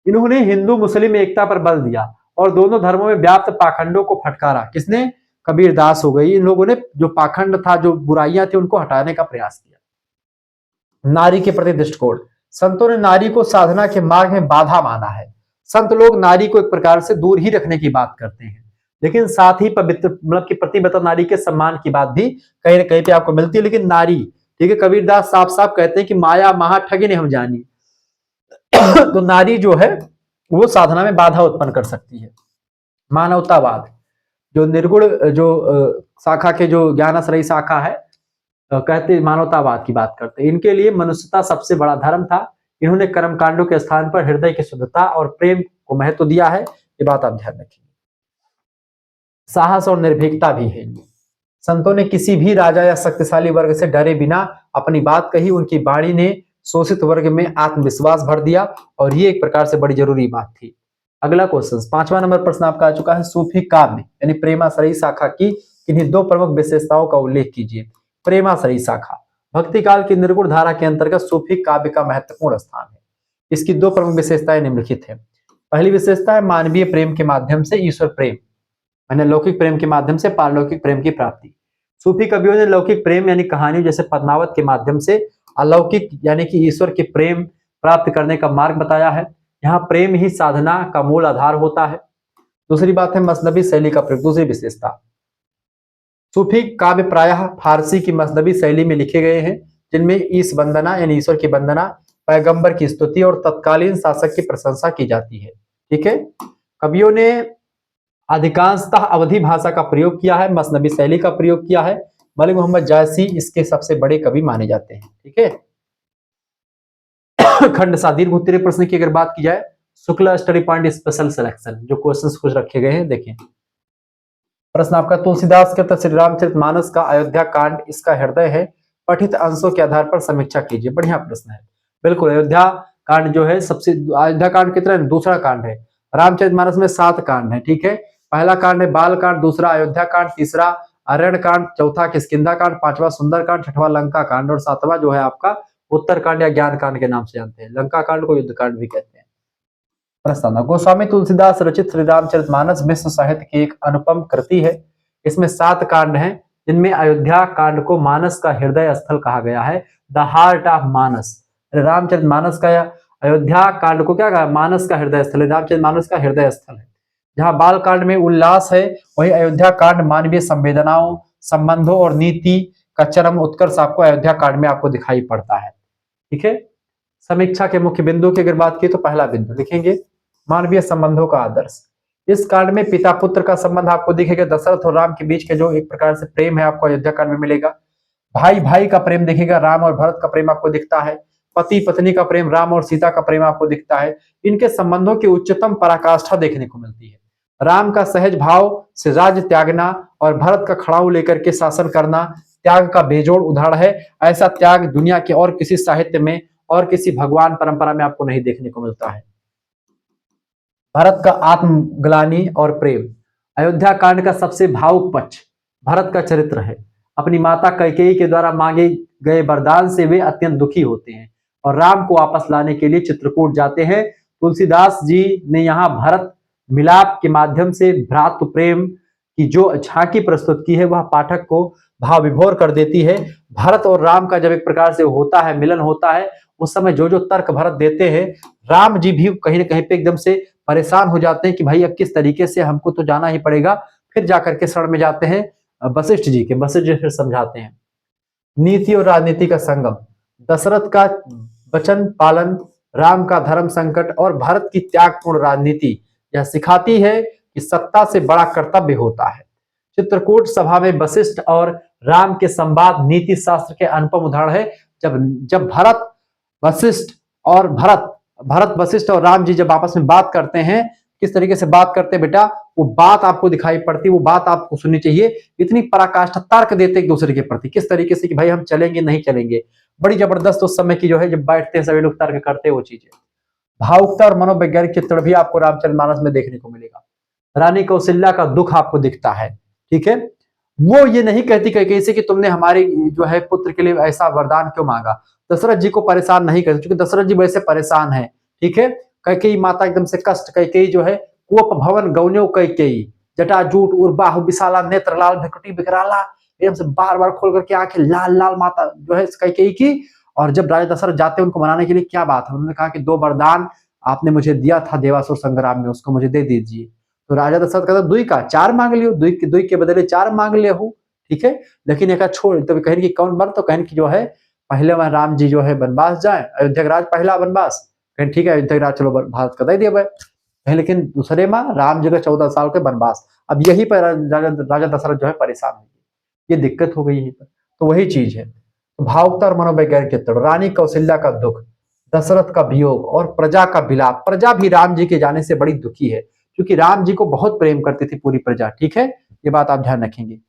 [SPEAKER 1] इन्होंने हिंदू मुस्लिम एकता पर बल दिया और दोनों धर्मों में व्याप्त पाखंडों को फटकारा। किसने? कबीरदास हो गई। इन लोगों ने जो पाखंड था, जो बुराइयां थी, उनको हटाने का प्रयास किया। नारी के प्रति दृष्टिकोण, संतों ने नारी को साधना के मार्ग में बाधा माना है। संत लोग नारी को एक प्रकार से दूर ही रखने की बात करते हैं, लेकिन साथ ही पवित्र मतलब की प्रतिबद्धता, नारी के सम्मान की बात भी कहीं ना कहीं पे आपको मिलती है। लेकिन नारी, ठीक है, कबीरदास साफ साफ कहते हैं कि माया महा ठगी ने हम जानी। तो नारी जो है वो साधना में बाधा उत्पन्न कर सकती है। मानवतावाद, जो निर्गुण जो शाखा के जो ज्ञानाश्रयी शाखा है, कहते मानवतावाद की बात करते हैं। इनके लिए मनुष्यता सबसे बड़ा धर्म था। इन्होंने कर्म कांडों के स्थान पर हृदय की शुद्धता और प्रेम को महत्व दिया है। ये बात आप ध्यान रखिए। साहस और निर्भीकता भी है। संतों ने किसी भी राजा या शक्तिशाली वर्ग से डरे बिना अपनी बात कही। उनकी वाणी ने शोषित वर्ग में आत्मविश्वास भर दिया, और ये एक प्रकार से बड़ी जरूरी बात थी। अगला क्वेश्चन, 5वां नंबर प्रश्न आपका आ चुका है। सूफी काव्य यानी प्रेमाश्रयी शाखा की किन्हीं दो प्रमुख विशेषताओं का उल्लेख कीजिए। प्रेमाश्रयी शाखा भक्ति काल की निर्गुण धारा के अंतर्गत सूफी काव्य का महत्वपूर्ण स्थान है। इसकी दो प्रमुख विशेषताएं निम्नलिखित है। पहली विशेषता है मानवीय प्रेम के माध्यम से ईश्वर प्रेम, मैंने लौकिक प्रेम के माध्यम से पारलौकिक प्रेम की प्राप्ति। सूफी कवियों ने लौकिक प्रेम यानी कहानियों जैसे पद्मावत के माध्यम से अलौकिक यानी कि ईश्वर के प्रेम प्राप्त करने का मार्ग बताया है। यहाँ प्रेम ही साधना का मूल आधार होता है। दूसरी बात है मसनबी शैली का प्रयोग। दूसरी विशेषता, सूफी काव्य प्रायः फारसी की मसनबी शैली में लिखे गए हैं, जिनमें ईश वंदना यानी ईश्वर की वंदना, पैगंबर की स्तुति और तत्कालीन शासक की प्रशंसा की जाती है। ठीक है, कवियों ने अधिकांशतः अवधी भाषा का प्रयोग किया है, मसनबी शैली का प्रयोग किया है। मलिक मोहम्मद जायसी इसके सबसे बड़े कवि माने जाते हैं। ठीक है, खंड सा दीर्घ उत्तरीय प्रश्न की अगर बात की जाए, Shukla study point special selection, जो क्वेश्चंस कुछ रखे गए हैं देखिए। प्रश्न आपका, तुलसीदास के श्री रामचरितमानस का अयोध्या कांड इसका हृदय है, पठित अंशों के आधार पर समीक्षा कीजिए। बढ़िया प्रश्न है, बिल्कुल। अयोध्या कांड जो है सबसे, अयोध्या कांड कितना है? दूसरा कांड है। रामचरितमानस में 7 कांड है। ठीक है, पहला कांड है बाल कांड, दूसरा अयोध्या कांड, तीसरा अरण्य कांड, चौथा किष्किंधा कांड, 5वां सुंदर कांड, 6वां लंका कांड, और 7वां जो है आपका उत्तर कांड या ज्ञान कांड के नाम से जानते हैं। लंका कांड को युद्ध कांड भी कहते हैं। प्रस्तावना, गोस्वामी तुलसीदास रचित श्री रामचरितमानस विश्व साहित्य की एक अनुपम कृति है। इसमें 7 कांड हैं, जिनमें अयोध्या कांड को मानस का हृदय स्थल कहा गया है, द हार्ट ऑफ मानस। रामचरितमानस का अयोध्या कांड को क्या कहा? मानस का हृदय स्थल है, रामचरितमानस का हृदय स्थल है। जहां बाल कांड में उल्लास है, वही अयोध्या कांड मानवीय संवेदनाओं, संबंधों और नीति का चरम उत्कर्ष आपको अयोध्या कांड में आपको दिखाई पड़ता है। ठीक है, समीक्षा के मुख्य बिंदु की अगर बात की तो पहला बिंदु लिखेंगे मानवीय संबंधों का आदर्श। इस कांड में पिता पुत्र का संबंध आपको दिखेगा, दशरथ और राम के बीच के जो एक प्रकार से प्रेम है आपको अयोध्या कांड में मिलेगा। भाई भाई का प्रेम दिखेगा, राम और भरत का प्रेम आपको दिखता है। पति पत्नी का प्रेम, राम और सीता का प्रेम आपको दिखता है। इनके संबंधों की उच्चतम पराकाष्ठा देखने को मिलती है। राम का सहज भाव से राज्य त्यागना और भरत का खड़ाऊ लेकर के शासन करना त्याग का बेजोड़ उदाहरण है। ऐसा त्याग दुनिया के और किसी साहित्य में और किसी भगवान परंपरा में आपको नहीं देखने को मिलता है। भरत का आत्मग्लानि और प्रेम, अयोध्या कांड का सबसे भावुक पक्ष भरत का चरित्र है। अपनी माता कैकेयी के द्वारा मांगे गए वरदान से वे अत्यंत दुखी होते हैं और राम को वापस लाने के लिए चित्रकूट जाते हैं। तुलसीदास जी ने यहाँ भरत मिलाप के माध्यम से भ्रातृ प्रेम की जो झांकी प्रस्तुत की है वह पाठक को भाव विभोर कर देती है। भरत और राम का जब एक प्रकार से होता है, मिलन होता है, उस समय जो जो तर्क भरत देते हैं, राम जी भी कहीं ना कहीं पे एकदम से परेशान हो जाते हैं कि भाई अब किस तरीके से हमको तो जाना ही पड़ेगा। फिर जाकर के शरण में जाते हैं वशिष्ठ जी के। वशिष्ठ जी फिर समझाते हैं। नीति और राजनीति का संगम, दशरथ का वचन पालन, राम का धर्म संकट और भरत की त्यागपूर्ण राजनीति यह सिखाती है कि सत्ता से बड़ा कर्तव्य होता है। चित्रकूट सभा में वशिष्ठ और राम के संवाद नीति शास्त्र के अनुपम उदाहरण है। जब जब भरत वशिष्ठ और राम जी जब आपस में बात करते हैं, किस तरीके से बात करते हैं बेटा, वो बात आपको दिखाई पड़ती, वो बात आपको सुननी चाहिए। इतनी पराकाष्ठा तर्क देते एक दूसरे के प्रति, किस तरीके से कि भाई हम चलेंगे नहीं चलेंगे, बड़ी जबरदस्त उस समय की जो है जब बैठते हैं सभी लोग तर्क करते हैं वो चीजें। भावुकता और मनोवैज्ञानिक चित्रण भी आपको रामचरितमानस में देखने को मिलेगा। रानी कौशल्या का दुख आपको दिखता है, ठीक है। वो ये नहीं कहती कैसे कि तुमने हमारे जो है पुत्र के लिए ऐसा वरदान क्यों मांगा। दशरथ जी को परेशान नहीं करती, क्योंकि दशरथ जी वैसे परेशान है, ठीक है। कैकेयी माता एकदम से कष्ट, कैकेयी जो है कोप भवन गौन्यो कैकेयी, जटाजूट उर्बाहु विशाला नेत्र लाल भ्रकुटी विकराला, एकदम से बार बार खोल करके आंखें लाल लाल माता जो है कैकेयी की। और जब राजा दशरथ जाते हैं उनको मनाने के लिए, क्या बात है, उन्होंने कहा कि 2 वरदान आपने मुझे दिया था देवासुर संग्राम में, उसको मुझे दे दीजिए। तो राजा दशरथ कहता दुई का 4 मांग लियो, दुई के बदले 4 मांग ले हो, ठीक है। लेकिन एक छोड़, तो कहने की कौन बार, तो कहने की जो है पहले वह राम जी जो है वनवास जाए, अयोध्या राज पहला वनवास, कहें ठीक है अयोध्या राज चलो भारत का दे दिया। लेकिन दूसरे में राम जी का 14 साल के वनवास। अब यही पर राजा दशरथ जो है परेशान हो गए, ये दिक्कत हो गई यहीं पर। तो वही चीज है। तो भावुकता और मनोवैज्ञानिक चित्रण, रानी कौशल्या का दुख, दशरथ का वियोग और प्रजा का विलाप। प्रजा भी राम जी के जाने से बड़ी दुखी है, क्योंकि राम जी को बहुत प्रेम करती थी पूरी प्रजा, ठीक है। ये बात आप ध्यान रखेंगे।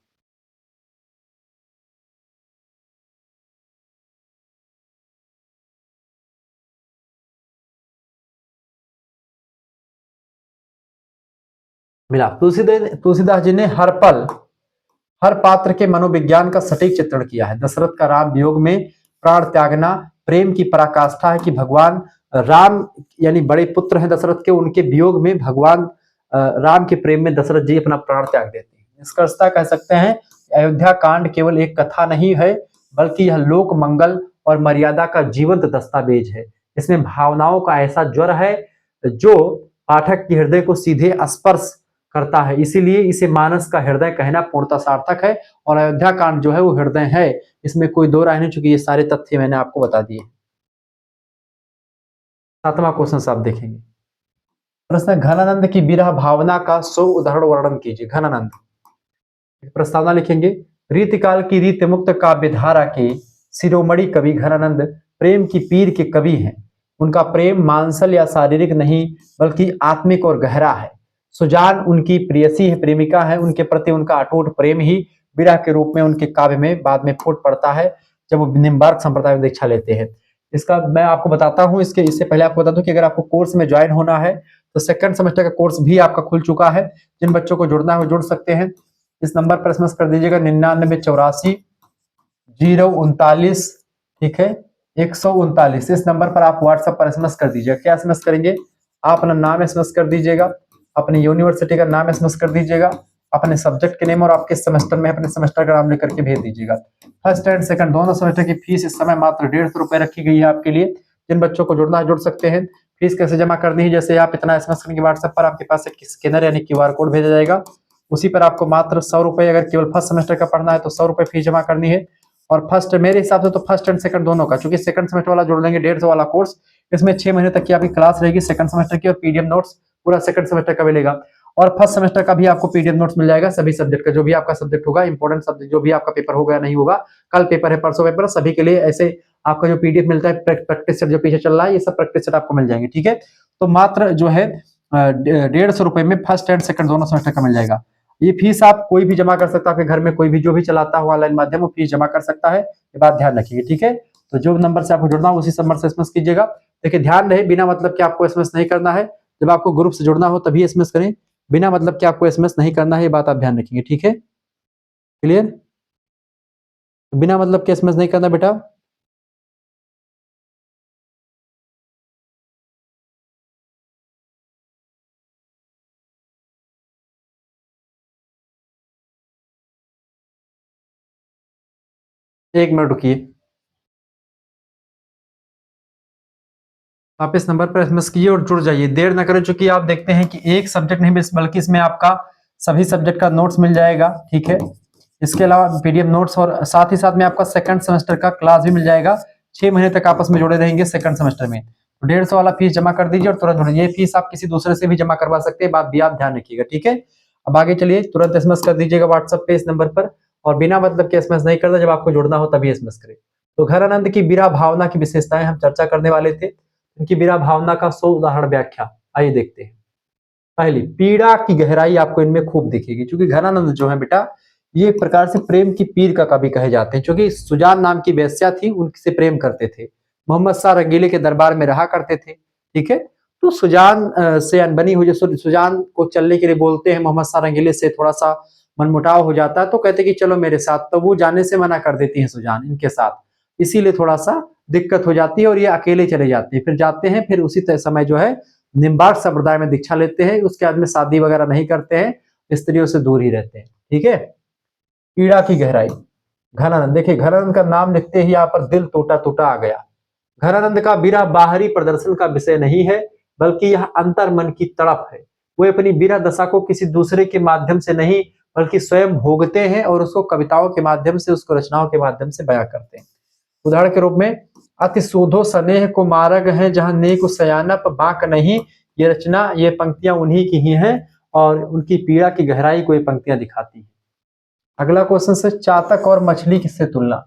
[SPEAKER 1] मिला तुलसीदास जी ने हर पल हर पात्र के मनोविज्ञान का सटीक चित्रण किया है। दशरथ का राम वियोग में प्राण त्यागना प्रेम की पराकाष्ठा है कि भगवान राम यानी बड़े पुत्र हैं दशरथ के, उनके वियोग में भगवान राम के प्रेम में दशरथ जी अपना प्राण त्याग देते हैं। निष्कर्षतः कह सकते हैं अयोध्या कांड केवल एक कथा नहीं है, बल्कि यह लोक मंगल और मर्यादा का जीवंत दस्तावेज है। इसमें भावनाओं का ऐसा ज्वर है जो पाठक के हृदय को सीधे स्पर्श करता है, इसीलिए इसे मानस का हृदय कहना पूर्णतः सार्थक है। और अयोध्या कांड जो है वो हृदय है, इसमें कोई दो राय नहीं, चूंकि ये सारे तथ्य मैंने आपको बता दिए। 7वां क्वेश्चन आप देखेंगे। प्रश्न, घनानंद की विरह भावना का 100 उदाहरण वर्णन कीजिए। घनानंद प्रस्तावना लिखेंगे। रीतिकाल की रीत मुक्त काव्य धारा के शिरोमणि कवि घनानंद प्रेम की पीर के कवि हैं। उनका प्रेम मांसल या शारीरिक नहीं बल्कि आत्मिक और गहरा है। सुजान उनकी प्रेयसी है, प्रेमिका है, उनके प्रति उनका अटूट प्रेम ही विरह के रूप में उनके काव्य में बाद में फूट पड़ता है जब वो निम्बार्क संप्रदाय में दीक्षा लेते हैं। इसका मैं आपको बताता हूं, इससे पहले आपको बता दूं कि अगर आपको कोर्स में ज्वाइन होना है तो सेकंड सेमेस्टर का कोर्स भी आपका खुल चुका है। जिन बच्चों को जुड़ना है वो जुड़ सकते हैं। इस नंबर पर एसएमएस कर दीजिएगा 9984 039, ठीक है, 139। इस नंबर पर आप व्हाट्सएप पर एसएमएस कर दीजिएगा। क्या एसएमएस करेंगे, आप अपना नाम एसएमएस कर दीजिएगा, अपनी यूनिवर्सिटी का नाम एसएमएस कर दीजिएगा, अपने सब्जेक्ट के नेम और आप किस सेमेस्टर में अपने सेमेस्टर का नाम लेकर के भेज दीजिएगा। फर्स्ट एंड सेकंड दोनों सेमेस्टर की फीस इस समय मात्र 150 रुपए रखी गई है आपके लिए। जिन बच्चों को जुड़ना है जुड़ सकते हैं। फीस कैसे जमा करनी है, जैसे आप इतना एसएमएस करेंगे व्हाट्सएप पर आपके पास एक स्कैनर यानी क्यूआर कोड भेजा जाएगा, उसी पर आपको मात्र 100 रुपए, अगर केवल फर्स्ट सेमेस्टर का पढ़ना है तो 100 रुपए फीस जमा करनी है। और फर्स्ट मेरे हिसाब से तो फर्स्ट एंड सेकंड दोनों का, क्योंकि सेकंड सेमेस्टर वाला जोड़ लेंगे 150 वाला कोर्स, इसमें 6 महीने तक की आपकी क्लास रहेगी सेकंड सेमेस्टर की, और पीडीएफ नोट्स पूरा सेकंड सेमेस्टर का मिलेगा। और फर्स्ट सेमेस्टर का भी आपको पीडीएफ नोट्स मिल जाएगा सभी सब्जेक्ट का, जो भी आपका सब्जेक्ट होगा, इंपॉर्टेंट सब्जेक्ट जो भी आपका पेपर होगा या नहीं होगा, कल पेपर है परसों पेपर, सभी के लिए ऐसे आपका जो पीडीएफ मिलता है प्रैक्टिस सेट जो पीछे चल रहा है, ये सब प्रैक्टिस सेट आपको मिल जाएंगे, ठीक है। तो मात्र जो है 150 रुपए में फर्स्ट एंड सेकंड दोनों सेमेस्टर का मिल जाएगा। ये फीस आप कोई भी जमा कर सकता है, आपके घर में कोई भी जो भी चलाता हो ऑनलाइन माध्यम वो फीस जमा कर सकता है, ये बात ध्यान रखिए, ठीक है। तो जो नंबर से आपको जुड़ना हो उसी नंबर से एसएमएस कीजिएगा। देखिए ध्यान रहे, बिना मतलब कि आपको एसएमएस नहीं करना है, जब आपको ग्रुप से जुड़ना हो तभी एसएमएस करें, बिना मतलब कि आपको एसएमएस नहीं करना है, ये बात आप ध्यान रखेंगे, ठीक है, क्लियर। बिना मतलब के एसएमएस नहीं करना बेटा। एक मिनट रुकिए, आप इस नंबर पर एसएमएस कीजिए और जुड़ जाइए, देर ना करें, चूंकि आप देखते हैं कि एक सब्जेक्ट नहीं बल्कि इसमें आपका सभी सब्जेक्ट का नोट्स मिल जाएगा, ठीक है। इसके अलावा पीडीएफ नोट्स और साथ ही साथ में आपका सेकंड सेमेस्टर का क्लास भी मिल जाएगा। 6 महीने तक आपस में जुड़े रहेंगे सेकंड सेमेस्टर में। तो 150 वाला फीस जमा कर दीजिए और तुरंत जुड़िए। ये फीस आप किसी दूसरे से भी जमा करवा सकते हैं, बात भी आप ध्यान रखिएगा, ठीक है। अब आगे चलिए, तुरंत एसएमएस कर दीजिएगा व्हाट्सएप पे इस नंबर पर, और बिना मतलब के एसएमएस नहीं करना, जब आपको जुड़ना हो तभी एसएमएस करें। तो घर आनंद की विरह भावना की विशेषताएं हम चर्चा करने वाले थे। उनकी विरह भावना का 100 उदाहरण व्याख्या, आइए देखते हैं। पहली, पीड़ा की गहराई आपको इनमें खूब दिखेगी, क्योंकि घनानंद जो है बेटा, ये एक प्रकार से प्रेम की पीर का कवि कहे जाते हैं, क्योंकि सुजान नाम की वेश्या थी, उनसे प्रेम करते थे, मोहम्मद शाह रंगीले के दरबार में रहा करते थे, ठीक है। तो सुजान से अनबनी हुई, जो सुजान को चलने के लिए बोलते हैं, मोहम्मद शाह रंगीले से थोड़ा सा मनमुटाव हो जाता है, तो कहते हैं कि चलो मेरे साथ, तो वो जाने से मना कर देती है सुजान इनके साथ, इसीलिए थोड़ा सा दिक्कत हो जाती है और ये अकेले चले जाते हैं। फिर जाते हैं, फिर उसी समय जो है निम्बार्क संप्रदाय में दीक्षा लेते हैं, उसके बाद में शादी वगैरह नहीं करते हैं, स्त्रियों से दूर ही रहते हैं, ठीक है। पीड़ा की गहराई, घनानंद, देखिए घनानंद का नाम लिखते ही यहाँ पर दिल टूटा टूटा आ गया। घनानंद का विरह बाहरी प्रदर्शन का विषय नहीं है, बल्कि यह अंतर मन की तड़प है। वे अपनी विरह दशा को किसी दूसरे के माध्यम से नहीं, बल्कि स्वयं भोगते हैं और उसको कविताओं के माध्यम से, उसको रचनाओं के माध्यम से बयां करते हैं। उदाहरण के रूप में, अति शोधो स्नेह को मार्ग है, जहां नेक सयानप बाक नहीं। ये रचना, ये पंक्तियां उन्हीं की ही हैं और उनकी पीड़ा की गहराई को ये पंक्तियां दिखाती हैं। अगला क्वेश्चन से, चातक और मछली किससे तुलना।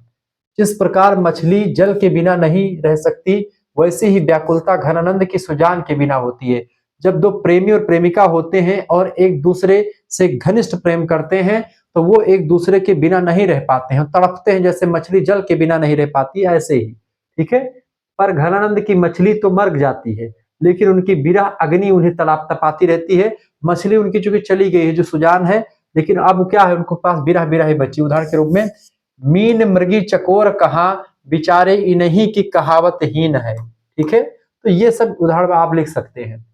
[SPEAKER 1] जिस प्रकार मछली जल के बिना नहीं रह सकती, वैसे ही व्याकुलता घनानंद की सुजान के बिना होती है। जब दो प्रेमी और प्रेमिका होते हैं और एक दूसरे से घनिष्ठ प्रेम करते हैं, तो वो एक दूसरे के बिना नहीं रह पाते हैं, तड़पते हैं, जैसे मछली जल के बिना नहीं रह पाती, ऐसे ही, ठीक है। पर घनानंद की मछली तो मर जाती है, लेकिन उनकी विरह अग्नि उन्हें तड़प तपाती रहती है। मछली उनकी चूंकि चली गई है, जो सुजान है, लेकिन अब क्या है, उनको पास विरह विरह ही बची। उदाहरण के रूप में, मीन मृगी चकोर कहा, बिचारे इन्हीं की कहावत हीन है, ठीक है। तो ये सब उदाहरण आप लिख सकते हैं।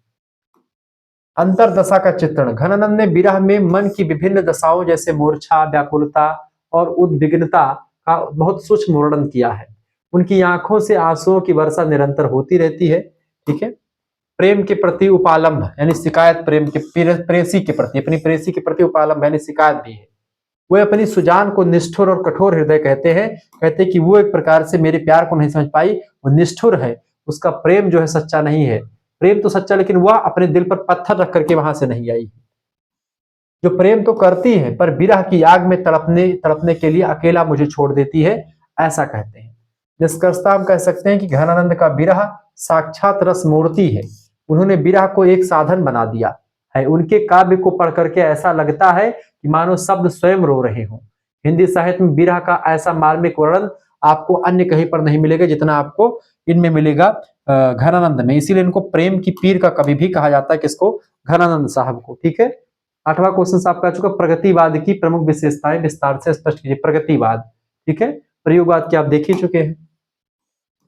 [SPEAKER 1] अंतरदशा का चित्रण, घनानंद ने विरह में मन की विभिन्न दशाओं जैसे मूर्छा, व्याकुलता और उद्विग्नता का बहुत सूक्ष्म वर्णन किया है। उनकी आंखों से आंसुओं की वर्षा निरंतर होती रहती है, ठीक है। प्रेम के प्रति उपालंब यानी शिकायत, प्रेम के प्रेसी के प्रति, अपनी प्रेसी के प्रति उपालंब यानी शिकायत भी है। वे अपनी सुजान को निष्ठुर और कठोर हृदय कहते हैं, कहते कि वो एक प्रकार से मेरे प्यार को नहीं समझ पाई, वो निष्ठुर है, उसका प्रेम जो है सच्चा नहीं है। प्रेम तो सच्चा, लेकिन वह अपने दिल पर पत्थर रख करके वहां से नहीं आई। जो प्रेम तो करती है, पर विरह की आग में तड़पने तड़पने के लिए अकेला मुझे छोड़ देती है, ऐसा कहते हैं। निष्कर्षतः हम कह सकते हैं कि घनानंद का विरह साक्षात रस मूर्ति है। उन्होंने विरह को एक साधन बना दिया है। उनके काव्य को पढ़ करके ऐसा लगता है कि मानो शब्द स्वयं रो रहे हों। हिंदी साहित्य में विरह का ऐसा मार्मिक वर्णन आपको अन्य कहीं पर नहीं मिलेगा, जितना आपको इनमें मिलेगा घनानंद में। इसीलिए इनको प्रेम की पीर का कवि भी कहा जाता है, किसको, घनानंद साहब को, ठीक है। 8वां क्वेश्चन आपका चुका, प्रगतिवाद की प्रमुख विशेषताएं विस्तार से स्पष्ट कीजिए। प्रगतिवाद, ठीक है। प्रयोगवाद की आप देख ही चुके हैं।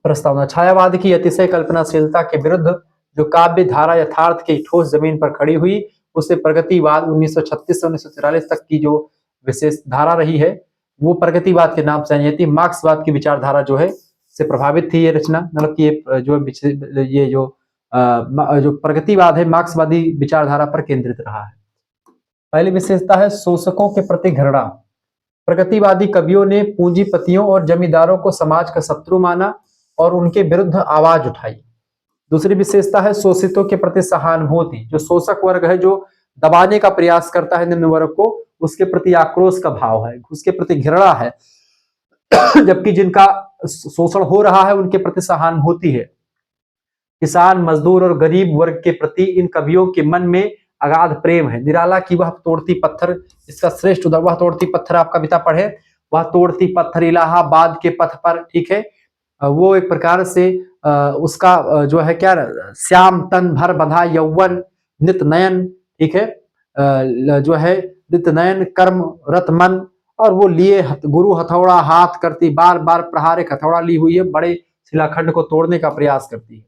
[SPEAKER 1] प्रस्तावना, छायावाद की अतिशय कल्पनाशीलता के विरुद्ध जो काव्य धारा यथार्थ की ठोस जमीन पर खड़ी हुई, उसे प्रगतिवाद 1936 से 1944 तक की जो विशेष धारा रही है, वो प्रगतिवाद के नाम से जानी जाती है। मार्क्सवाद की विचारधारा जो है से प्रभावित थी ये रचना, मतलब कि ये जो प्रगतिवाद है मार्क्सवादी विचारधारा पर केंद्रित रहा है। पहली विशेषता है शोषकों के प्रति घृणा। प्रगतिवादी कवियों ने पूंजीपतियों और जमींदारों को समाज का शत्रु माना और उनके विरुद्ध आवाज उठाई। दूसरी विशेषता है शोषितों के प्रति सहानुभूति। जो शोषक वर्ग है, जो दबाने का प्रयास करता है निम्न वर्ग को, उसके प्रति आक्रोश का भाव है, उसके प्रति घृणा है। जबकि जिनका शोषण हो रहा है उनके प्रति सहानुभूति है। किसान, मजदूर और गरीब वर्ग के प्रति इन कवियों के मन में अगाध प्रेम है। निराला की वह तोड़ती पत्थर, इसका श्रेष्ठ उदाहरण, वह तोड़ती पत्थर आप कविता पढ़े, वह तोड़ती पत्थर इलाहाबाद के पथ पर, ठीक है। वो एक प्रकार से उसका जो है क्या, श्याम तन भर बंधा यौवन नित नयन, ठीक है, जो है नित नयन कर्म रत मन और वो लिए गुरु हथौड़ा हाथ करती, बार बार प्रहार, एक हथौड़ा ली हुई है, बड़े शिलाखंड को तोड़ने का प्रयास करती है।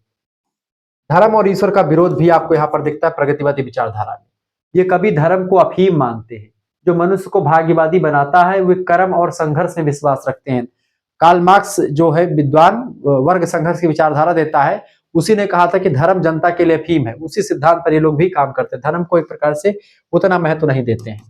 [SPEAKER 1] धर्म और ईश्वर का विरोध भी आपको यहाँ पर दिखता है प्रगतिवादी विचारधारा में। ये कभी धर्म को अफीम मानते हैं। जो मनुष्य को भाग्यवादी बनाता है वे कर्म और संघर्ष में विश्वास रखते हैं। कार्ल मार्क्स जो है विद्वान वर्ग संघर्ष की विचारधारा देता है, उसी ने कहा था कि धर्म जनता के लिए अफीम है। उसी सिद्धांत पर ये लोग भी काम करते हैं, धर्म को एक प्रकार से उतना महत्व नहीं देते हैं।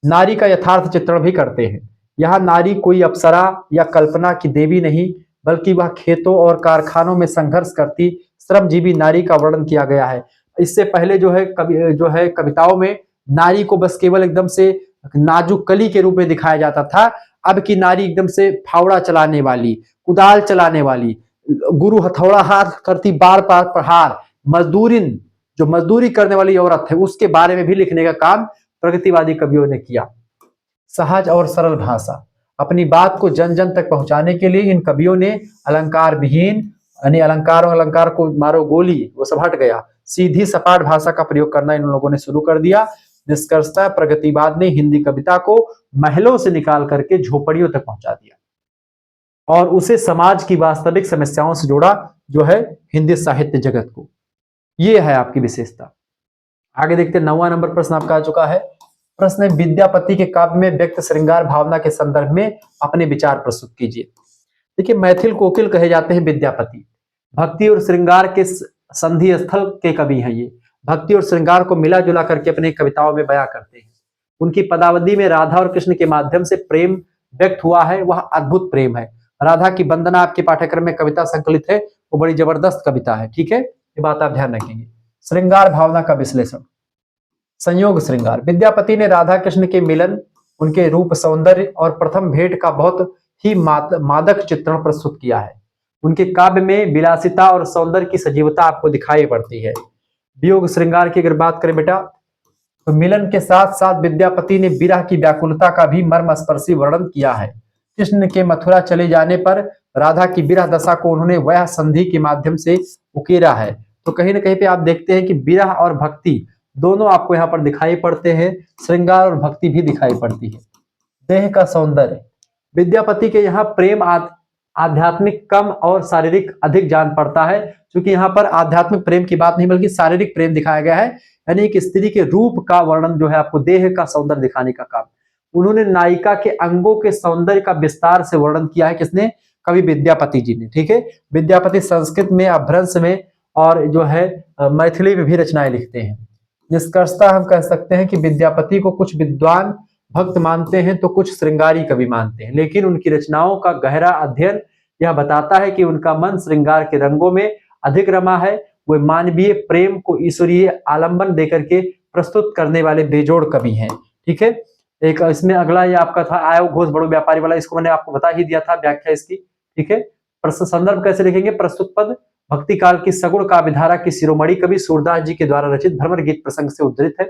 [SPEAKER 1] नारी का यथार्थ चित्रण भी करते हैं। यहाँ नारी कोई अप्सरा या कल्पना की देवी नहीं, बल्कि वह खेतों और कारखानों में संघर्ष करती श्रमजीवी नारी का वर्णन किया गया है। इससे पहले जो है कविताओं में नारी को बस केवल एकदम से नाजुक कली के रूप में दिखाया जाता था। अब की नारी एकदम से फावड़ा चलाने वाली, कुदाल चलाने वाली, गुरु हथौड़ा हाथ करती, बार बार प्रहार, मजदूरिन जो मजदूरी करने वाली औरत है उसके बारे में भी लिखने का काम प्रगतिवादी कवियों ने किया। सहज और सरल भाषा, अपनी बात को जन जन तक पहुंचाने के लिए इन कवियों ने अलंकार विहीन, यानी अलंकार को मारो गोली वो सब हट गया, सीधी सपाट भाषा का प्रयोग करना इन लोगों ने शुरू कर दिया। निष्कर्षतः प्रगतिवाद ने हिंदी कविता को महलों से निकाल करके झोपड़ियों तक पहुंचा दिया और उसे समाज की वास्तविक समस्याओं से जोड़ा, जो है हिंदी साहित्य जगत को। ये है आपकी विशेषता। आगे देखते हैं, 9वां नंबर प्रश्न आपका आ चुका है। प्रश्न है, विद्यापति के काव्य में व्यक्त श्रृंगार भावना के संदर्भ में अपने विचार प्रस्तुत कीजिए। देखिए, मैथिल कोकिल कहे जाते हैं विद्यापति। भक्ति और श्रृंगार के संधि स्थल के कवि हैं ये। भक्ति और श्रृंगार को मिला जुला करके अपने कविताओं में बयां करते हैं। उनकी पदावली में राधा और कृष्ण के माध्यम से प्रेम व्यक्त हुआ है, वह अद्भुत प्रेम है। राधा की वंदना आपके पाठ्यक्रम में कविता संकलित है, वो बड़ी जबरदस्त कविता है, ठीक है, ये बात आप ध्यान रखेंगे। श्रृंगार भावना का विश्लेषण, संयोग श्रृंगार, विद्यापति ने राधा कृष्ण के मिलन, उनके रूप सौंदर्य और प्रथम भेंट का बहुत ही मादक चित्रण प्रस्तुत किया है। उनके काव्य में विलासिता और सौंदर्य की सजीवता आपको दिखाई पड़ती है। वियोग श्रृंगार की अगर बात करें बेटा, तो मिलन के साथ साथ विद्यापति ने विरह की व्याकुलता का भी मर्मस्पर्शी वर्णन किया है। कृष्ण के मथुरा चले जाने पर राधा की विरह दशा को उन्होंने वह संधि के माध्यम से उकेरा है। तो कहीं ना कहीं पे आप देखते हैं कि विरह और भक्ति दोनों आपको यहाँ पर दिखाई पड़ते हैं, श्रृंगार और भक्ति भी दिखाई पड़ती है। देह का सौंदर्य, विद्यापति के यहाँ प्रेम आध्यात्मिक कम और शारीरिक अधिक जान पड़ता है, क्योंकि यहाँ पर आध्यात्मिक प्रेम की बात नहीं बल्कि शारीरिक प्रेम दिखाया गया है। यानी एक स्त्री के रूप का वर्णन जो है आपको देह का सौंदर्य दिखाने का काम उन्होंने नायिका के अंगों के सौंदर्य का विस्तार से वर्णन किया है। किसने? कवि विद्यापति जी ने, ठीक है। विद्यापति संस्कृत में, अपभ्रंश में और जो है मैथिली में भी रचनाएं लिखते हैं। निष्कर्षतः हम कह सकते हैं कि विद्यापति को कुछ विद्वान भक्त मानते हैं तो कुछ श्रृंगारी कवि मानते हैं, लेकिन उनकी रचनाओं का गहरा अध्ययन यह बताता है कि उनका मन श्रृंगार के रंगों में अधिक रमा है। वे मानवीय प्रेम को ईश्वरीय आलंबन देकर के प्रस्तुत करने वाले बेजोड़ कवि हैं, ठीक है। एक इसमें अगला ये आपका था आयो घोष बड़ो व्यापारी वाला, इसको मैंने आपको बता ही दिया था व्याख्या इसकी, ठीक है। संदर्भ कैसे लिखेंगे? प्रस्तुत पद भक्ति काल की सगुण काव्यधारा की शिरोमणि कवि सूरदास जी के द्वारा रचित भ्रमर गीत प्रसंग से उद्धृत है।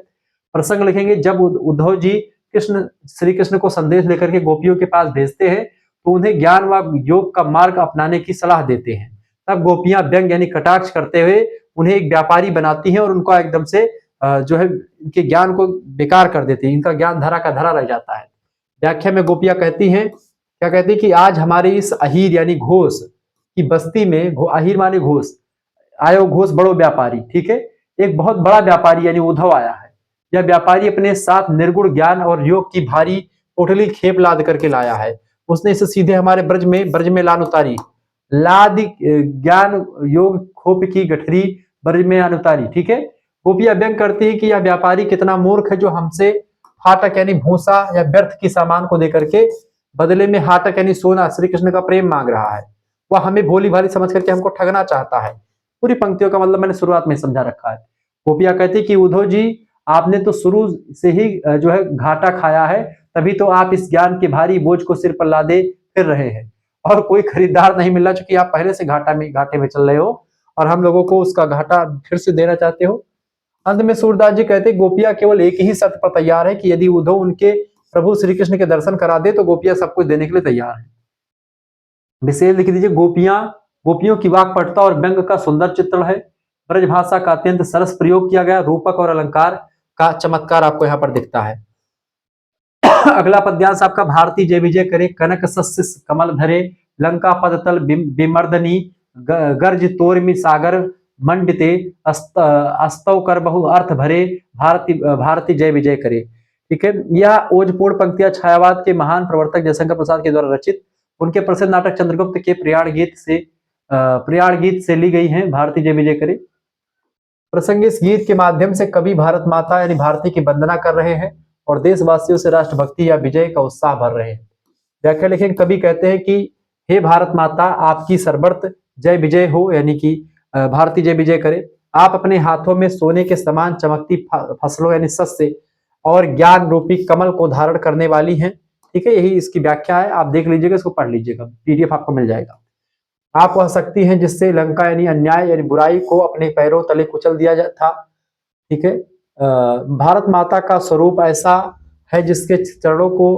[SPEAKER 1] प्रसंग लिखेंगे, जब उद्धव जी श्री कृष्ण को संदेश लेकर के गोपियों के पास भेजते हैं तो उन्हें ज्ञान व योग का मार्ग अपनाने की सलाह देते हैं। तब गोपियां व्यंग यानी कटाक्ष करते हुए उन्हें एक व्यापारी बनाती हैं और उनका एकदम से जो है इनके ज्ञान को बेकार कर देती है, इनका ज्ञान धरा का धरा रह जाता है। व्याख्या में गोपियां कहती हैं, क्या कहती है कि आज हमारे इस अहीर यानी घोष की बस्ती में, अहीर माने घोष, आयो घोष बड़ो व्यापारी, ठीक है, एक बहुत बड़ा व्यापारी यानी उद्धव आया है। यह व्यापारी अपने साथ निर्गुण ज्ञान और योग की भारी पोटली खेप लाद करके लाया है। उसने इसे सीधे हमारे ब्रज में लान उतारी, लाद ज्ञान योग खोप की गठरी ब्रज में आन उतारी, ठीक है। गोपियां व्यंग करती है कि यह व्यापारी कितना मूर्ख है जो हमसे फाटक यानी भूसा या व्यर्थ की सामान को देकर के बदले में हाटक यानी सोना श्री कृष्ण का प्रेम मांग रहा है। वह हमें भोली भाली समझ करके हमको ठगना चाहता है। पूरी पंक्तियों का मतलब मैंने शुरुआत में समझा रखा है। गोपियां कहती कि उद्धव जी, आपने तो शुरू से ही जो है घाटा खाया है, तभी तो आप इस ज्ञान के भारी बोझ को सिर पर लादे फिर रहे हैं और कोई खरीदार नहीं मिल रहा, क्योंकि आप पहले से घाटे में चल रहे हो और हम लोगों को उसका घाटा फिर से देना चाहते हो। अंत में सूरदास जी कहते गोपियां केवल एक ही शर्त पर तैयार है कि यदि उद्धव उनके प्रभु श्री कृष्ण के दर्शन करा दे तो गोपियां सब कुछ देने के लिए तैयार है। विशेष लिख दीजिए, गोपियों की वाक्पटुता और व्यंग का सुंदर चित्रण है। ब्रज भाषा का अत्यंत सरस प्रयोग किया गया, रूपक और अलंकार का चमत्कार आपको यहाँ पर दिखता है। अगला पद्यांश आपका भारती जय विजय करे, कनक शस्य कमल धरे, लंका पदतल विमर्दनी, गर्ज तोर्मि सागर मंडिते, अस्तव कर बहु अर्थ भरे, भारती जय विजय करे। ठीक है, यह ओजपूर्ण पंक्तियां छायावाद के महान प्रवर्तक जयशंकर प्रसाद के द्वारा रचित उनके प्रसिद्ध नाटक चंद्रगुप्त के प्रयाण गीत से ली गई हैं। भारती जय विजय करे। प्रसंग इस गीत के माध्यम से कवि भारत माता यानी भारती की वंदना कर रहे हैं और देशवासियों से राष्ट्रभक्ति या विजय का उत्साह भर रहे हैं। व्याख्या लेखन कवि कहते हैं कि हे भारत माता, आपकी सर्वत्र जय विजय हो, यानी कि भारती जय विजय करे। आप अपने हाथों में सोने के समान चमकती फसलों यानी शस्य और ज्ञान रूपी कमल को धारण करने वाली हैं। ठीक है, यही इसकी व्याख्या है, आप देख लीजिएगा, इसको पढ़ लीजिएगा, पीडीएफ आपको मिल जाएगा। आप वह शक्ति हैं जिससे लंका यानी अन्याय यानी बुराई को अपने पैरों तले कुचल दिया था। ठीक है, भारत माता का स्वरूप ऐसा है जिसके चरणों को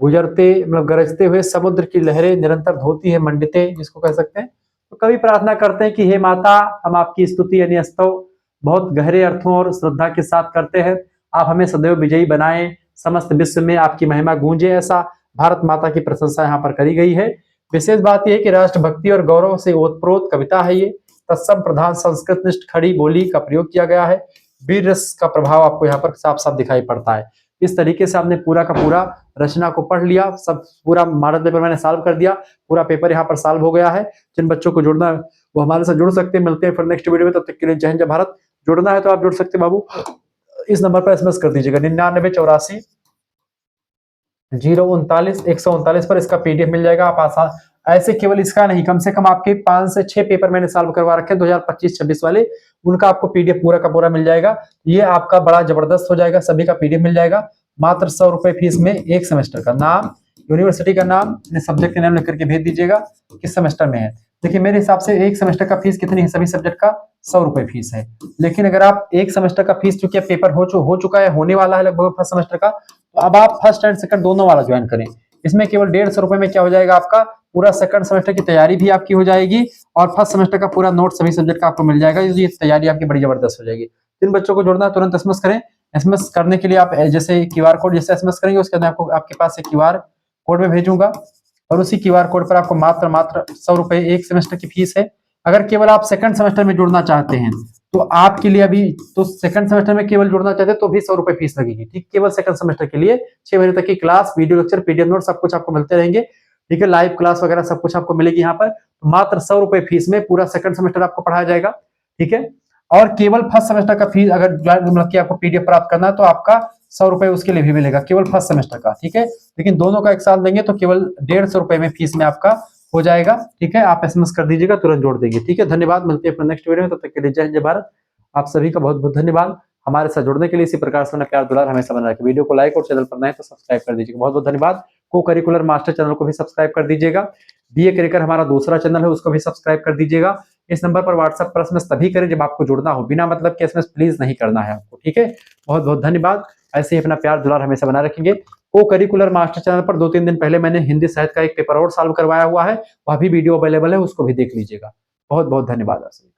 [SPEAKER 1] गुजरते मतलब गरजते हुए समुद्र की लहरें निरंतर धोती है, मंडिते जिसको कह सकते हैं। तो कवि प्रार्थना करते हैं कि हे माता, हम आपकी स्तुति यानी स्तव बहुत गहरे अर्थों और श्रद्धा के साथ करते हैं। आप हमें सदैव विजयी बनाएं, समस्त विश्व में आपकी महिमा गूंजे, ऐसा भारत माता की प्रशंसा यहाँ पर करी गई है। विशेष बात यह है कि राष्ट्रभक्ति और गौरव से ओतप्रोत कविता है ये। तत्सम प्रधान संस्कृत निष्ठ खड़ी बोली का प्रयोग किया गया है। वीर रस का प्रभाव आपको यहाँ पर साफ साफ दिखाई पड़ता है। इस तरीके से आपने पूरा का पूरा रचना को पढ़ लिया, सब पूरा मॉडल पेपर मैंने सॉल्व कर दिया, पूरा पेपर यहाँ पर सॉल्व हो गया है। जिन बच्चों को जुड़ना है वो हमारे साथ जुड़ सकते हैं। मिलते हैं फिर नेक्स्ट वीडियो में, तब तक के लिए जय हिंद जय भारत। जुड़ना है तो आप जुड़ सकते हैं बाबू, इस नंबर पर एसएमएस कर दीजिएगा 9984 039 139 पर इसका पीडीएफ मिल जाएगा। आप आसान ऐसे केवल इसका नहीं, कम से कम आपके 5 से 6 पेपर मैंने सॉल्व करवा रखे हैं 2025-26 वाले, उनका आपको पीडीएफ पूरा का पूरा मिल जाएगा। ये आपका बड़ा जबरदस्त हो जाएगा, सभी का पीडीएफ मिल जाएगा मात्र 100 रुपए फीस में। एक सेमेस्टर का नाम, यूनिवर्सिटी का नाम, सब्जेक्ट के नाम लिख करके भेज दीजिएगा किस सेमेस्टर में है। देखिए मेरे हिसाब से एक सेमेस्टर का फीस कितनी है, सभी सब्जेक्ट का 100 रुपए फीस है। लेकिन अगर आप एक सेमेस्टर का फीस, चूंकि पेपर हो चुका है, होने वाला है लगभग फर्स्ट सेमेस्टर का, तो अब आप फर्स्ट एंड सेकंड दोनों वाला ज्वाइन करें। इसमें केवल 150 रुपए में क्या हो जाएगा, आपका पूरा सेकंड सेमेस्टर की तैयारी भी आपकी हो जाएगी और फर्स्ट सेमेस्टर का पूरा नोट सभी सब्जेक्ट का आपको मिल जाएगा। ये तैयारी आपकी बड़ी जबरदस्त हो जाएगी। जिन बच्चों को जुड़ना है तुरंत एसएमएस करें। एसएमएस करने के लिए आप जैसे क्यूआर कोड जैसे एसएमएस करेंगे उसके अंदर आपको आपके पास एक क्यूआर कोड में भेजूंगा और उसी क्यूआर कोड पर आपको मात्र 100 रुपए एक सेमेस्टर की फीस है। अगर केवल आप सेकंड सेमेस्टर में जुड़ना चाहते हैं तो आपके लिए अभी तो सेकंड सेमेस्टर में केवल जुड़ना चाहते हैं तो भी 100 रुपए फीस लगेगी। ठीक, केवल सेकंड सेमेस्टर के लिए 6 महीने तक की class, video lecture, PDF note सब कुछ आपको मिलते रहेंगे। ठीक है, लाइव क्लास वगैरह सब कुछ आपको मिलेगी यहाँ पर। मात्र 100 रुपए फीस में पूरा सेकंड सेमेस्टर आपको पढ़ाया जाएगा। ठीक है, और केवल फर्स्ट सेमेस्टर का फीस अगर मतलब कि आपको पीडीएफ प्राप्त करना है तो आपका 100 रुपए उसके लिए भी मिलेगा केवल फर्स्ट सेमेस्टर का। ठीक है, लेकिन दोनों का एक साथ देंगे तो केवल 150 रुपए में फीस में आपका हो जाएगा। ठीक है, आप एसएमएस कर दीजिएगा, तुरंत जोड़ देंगे। ठीक है, धन्यवाद, मिलते हैं नेक्स्ट वीडियो में, तब तक के लिए जय हिंद जय भारत। आप सभी का बहुत बहुत धन्यवाद हमारे साथ जुड़ने के लिए। इसी प्रकार से प्यार दुलार हमेशा बना रखें। वीडियो को लाइक और चैनल पर नए तो सब्सक्राइब कर दीजिएगा। बहुत बहुत धन्यवाद। को करिकुलर मास्टर चैनल को भी सब्सक्राइब कर दीजिएगा। बीए करिकुलर हमारा दूसरा चैनल है, उसको भी सब्सक्राइब कर दीजिएगा। इस नंबर पर व्हाट्सएप पर एसएमएस तभी करें जब आपको जुड़ना हो, बिना मतलब के एसएमएस प्लीज नहीं करना है आपको। ठीक है, बहुत बहुत धन्यवाद। ऐसे ही अपना प्यार दुलार हमेशा बना रखेंगे। को करिकुलर मास्टर चैनल पर 2-3 दिन पहले मैंने हिंदी साहित्य का एक पेपर और सॉल्व करवाया हुआ है, वह भी वीडियो अवेलेबल है, उसको भी देख लीजिएगा। बहुत बहुत धन्यवाद आप सभी।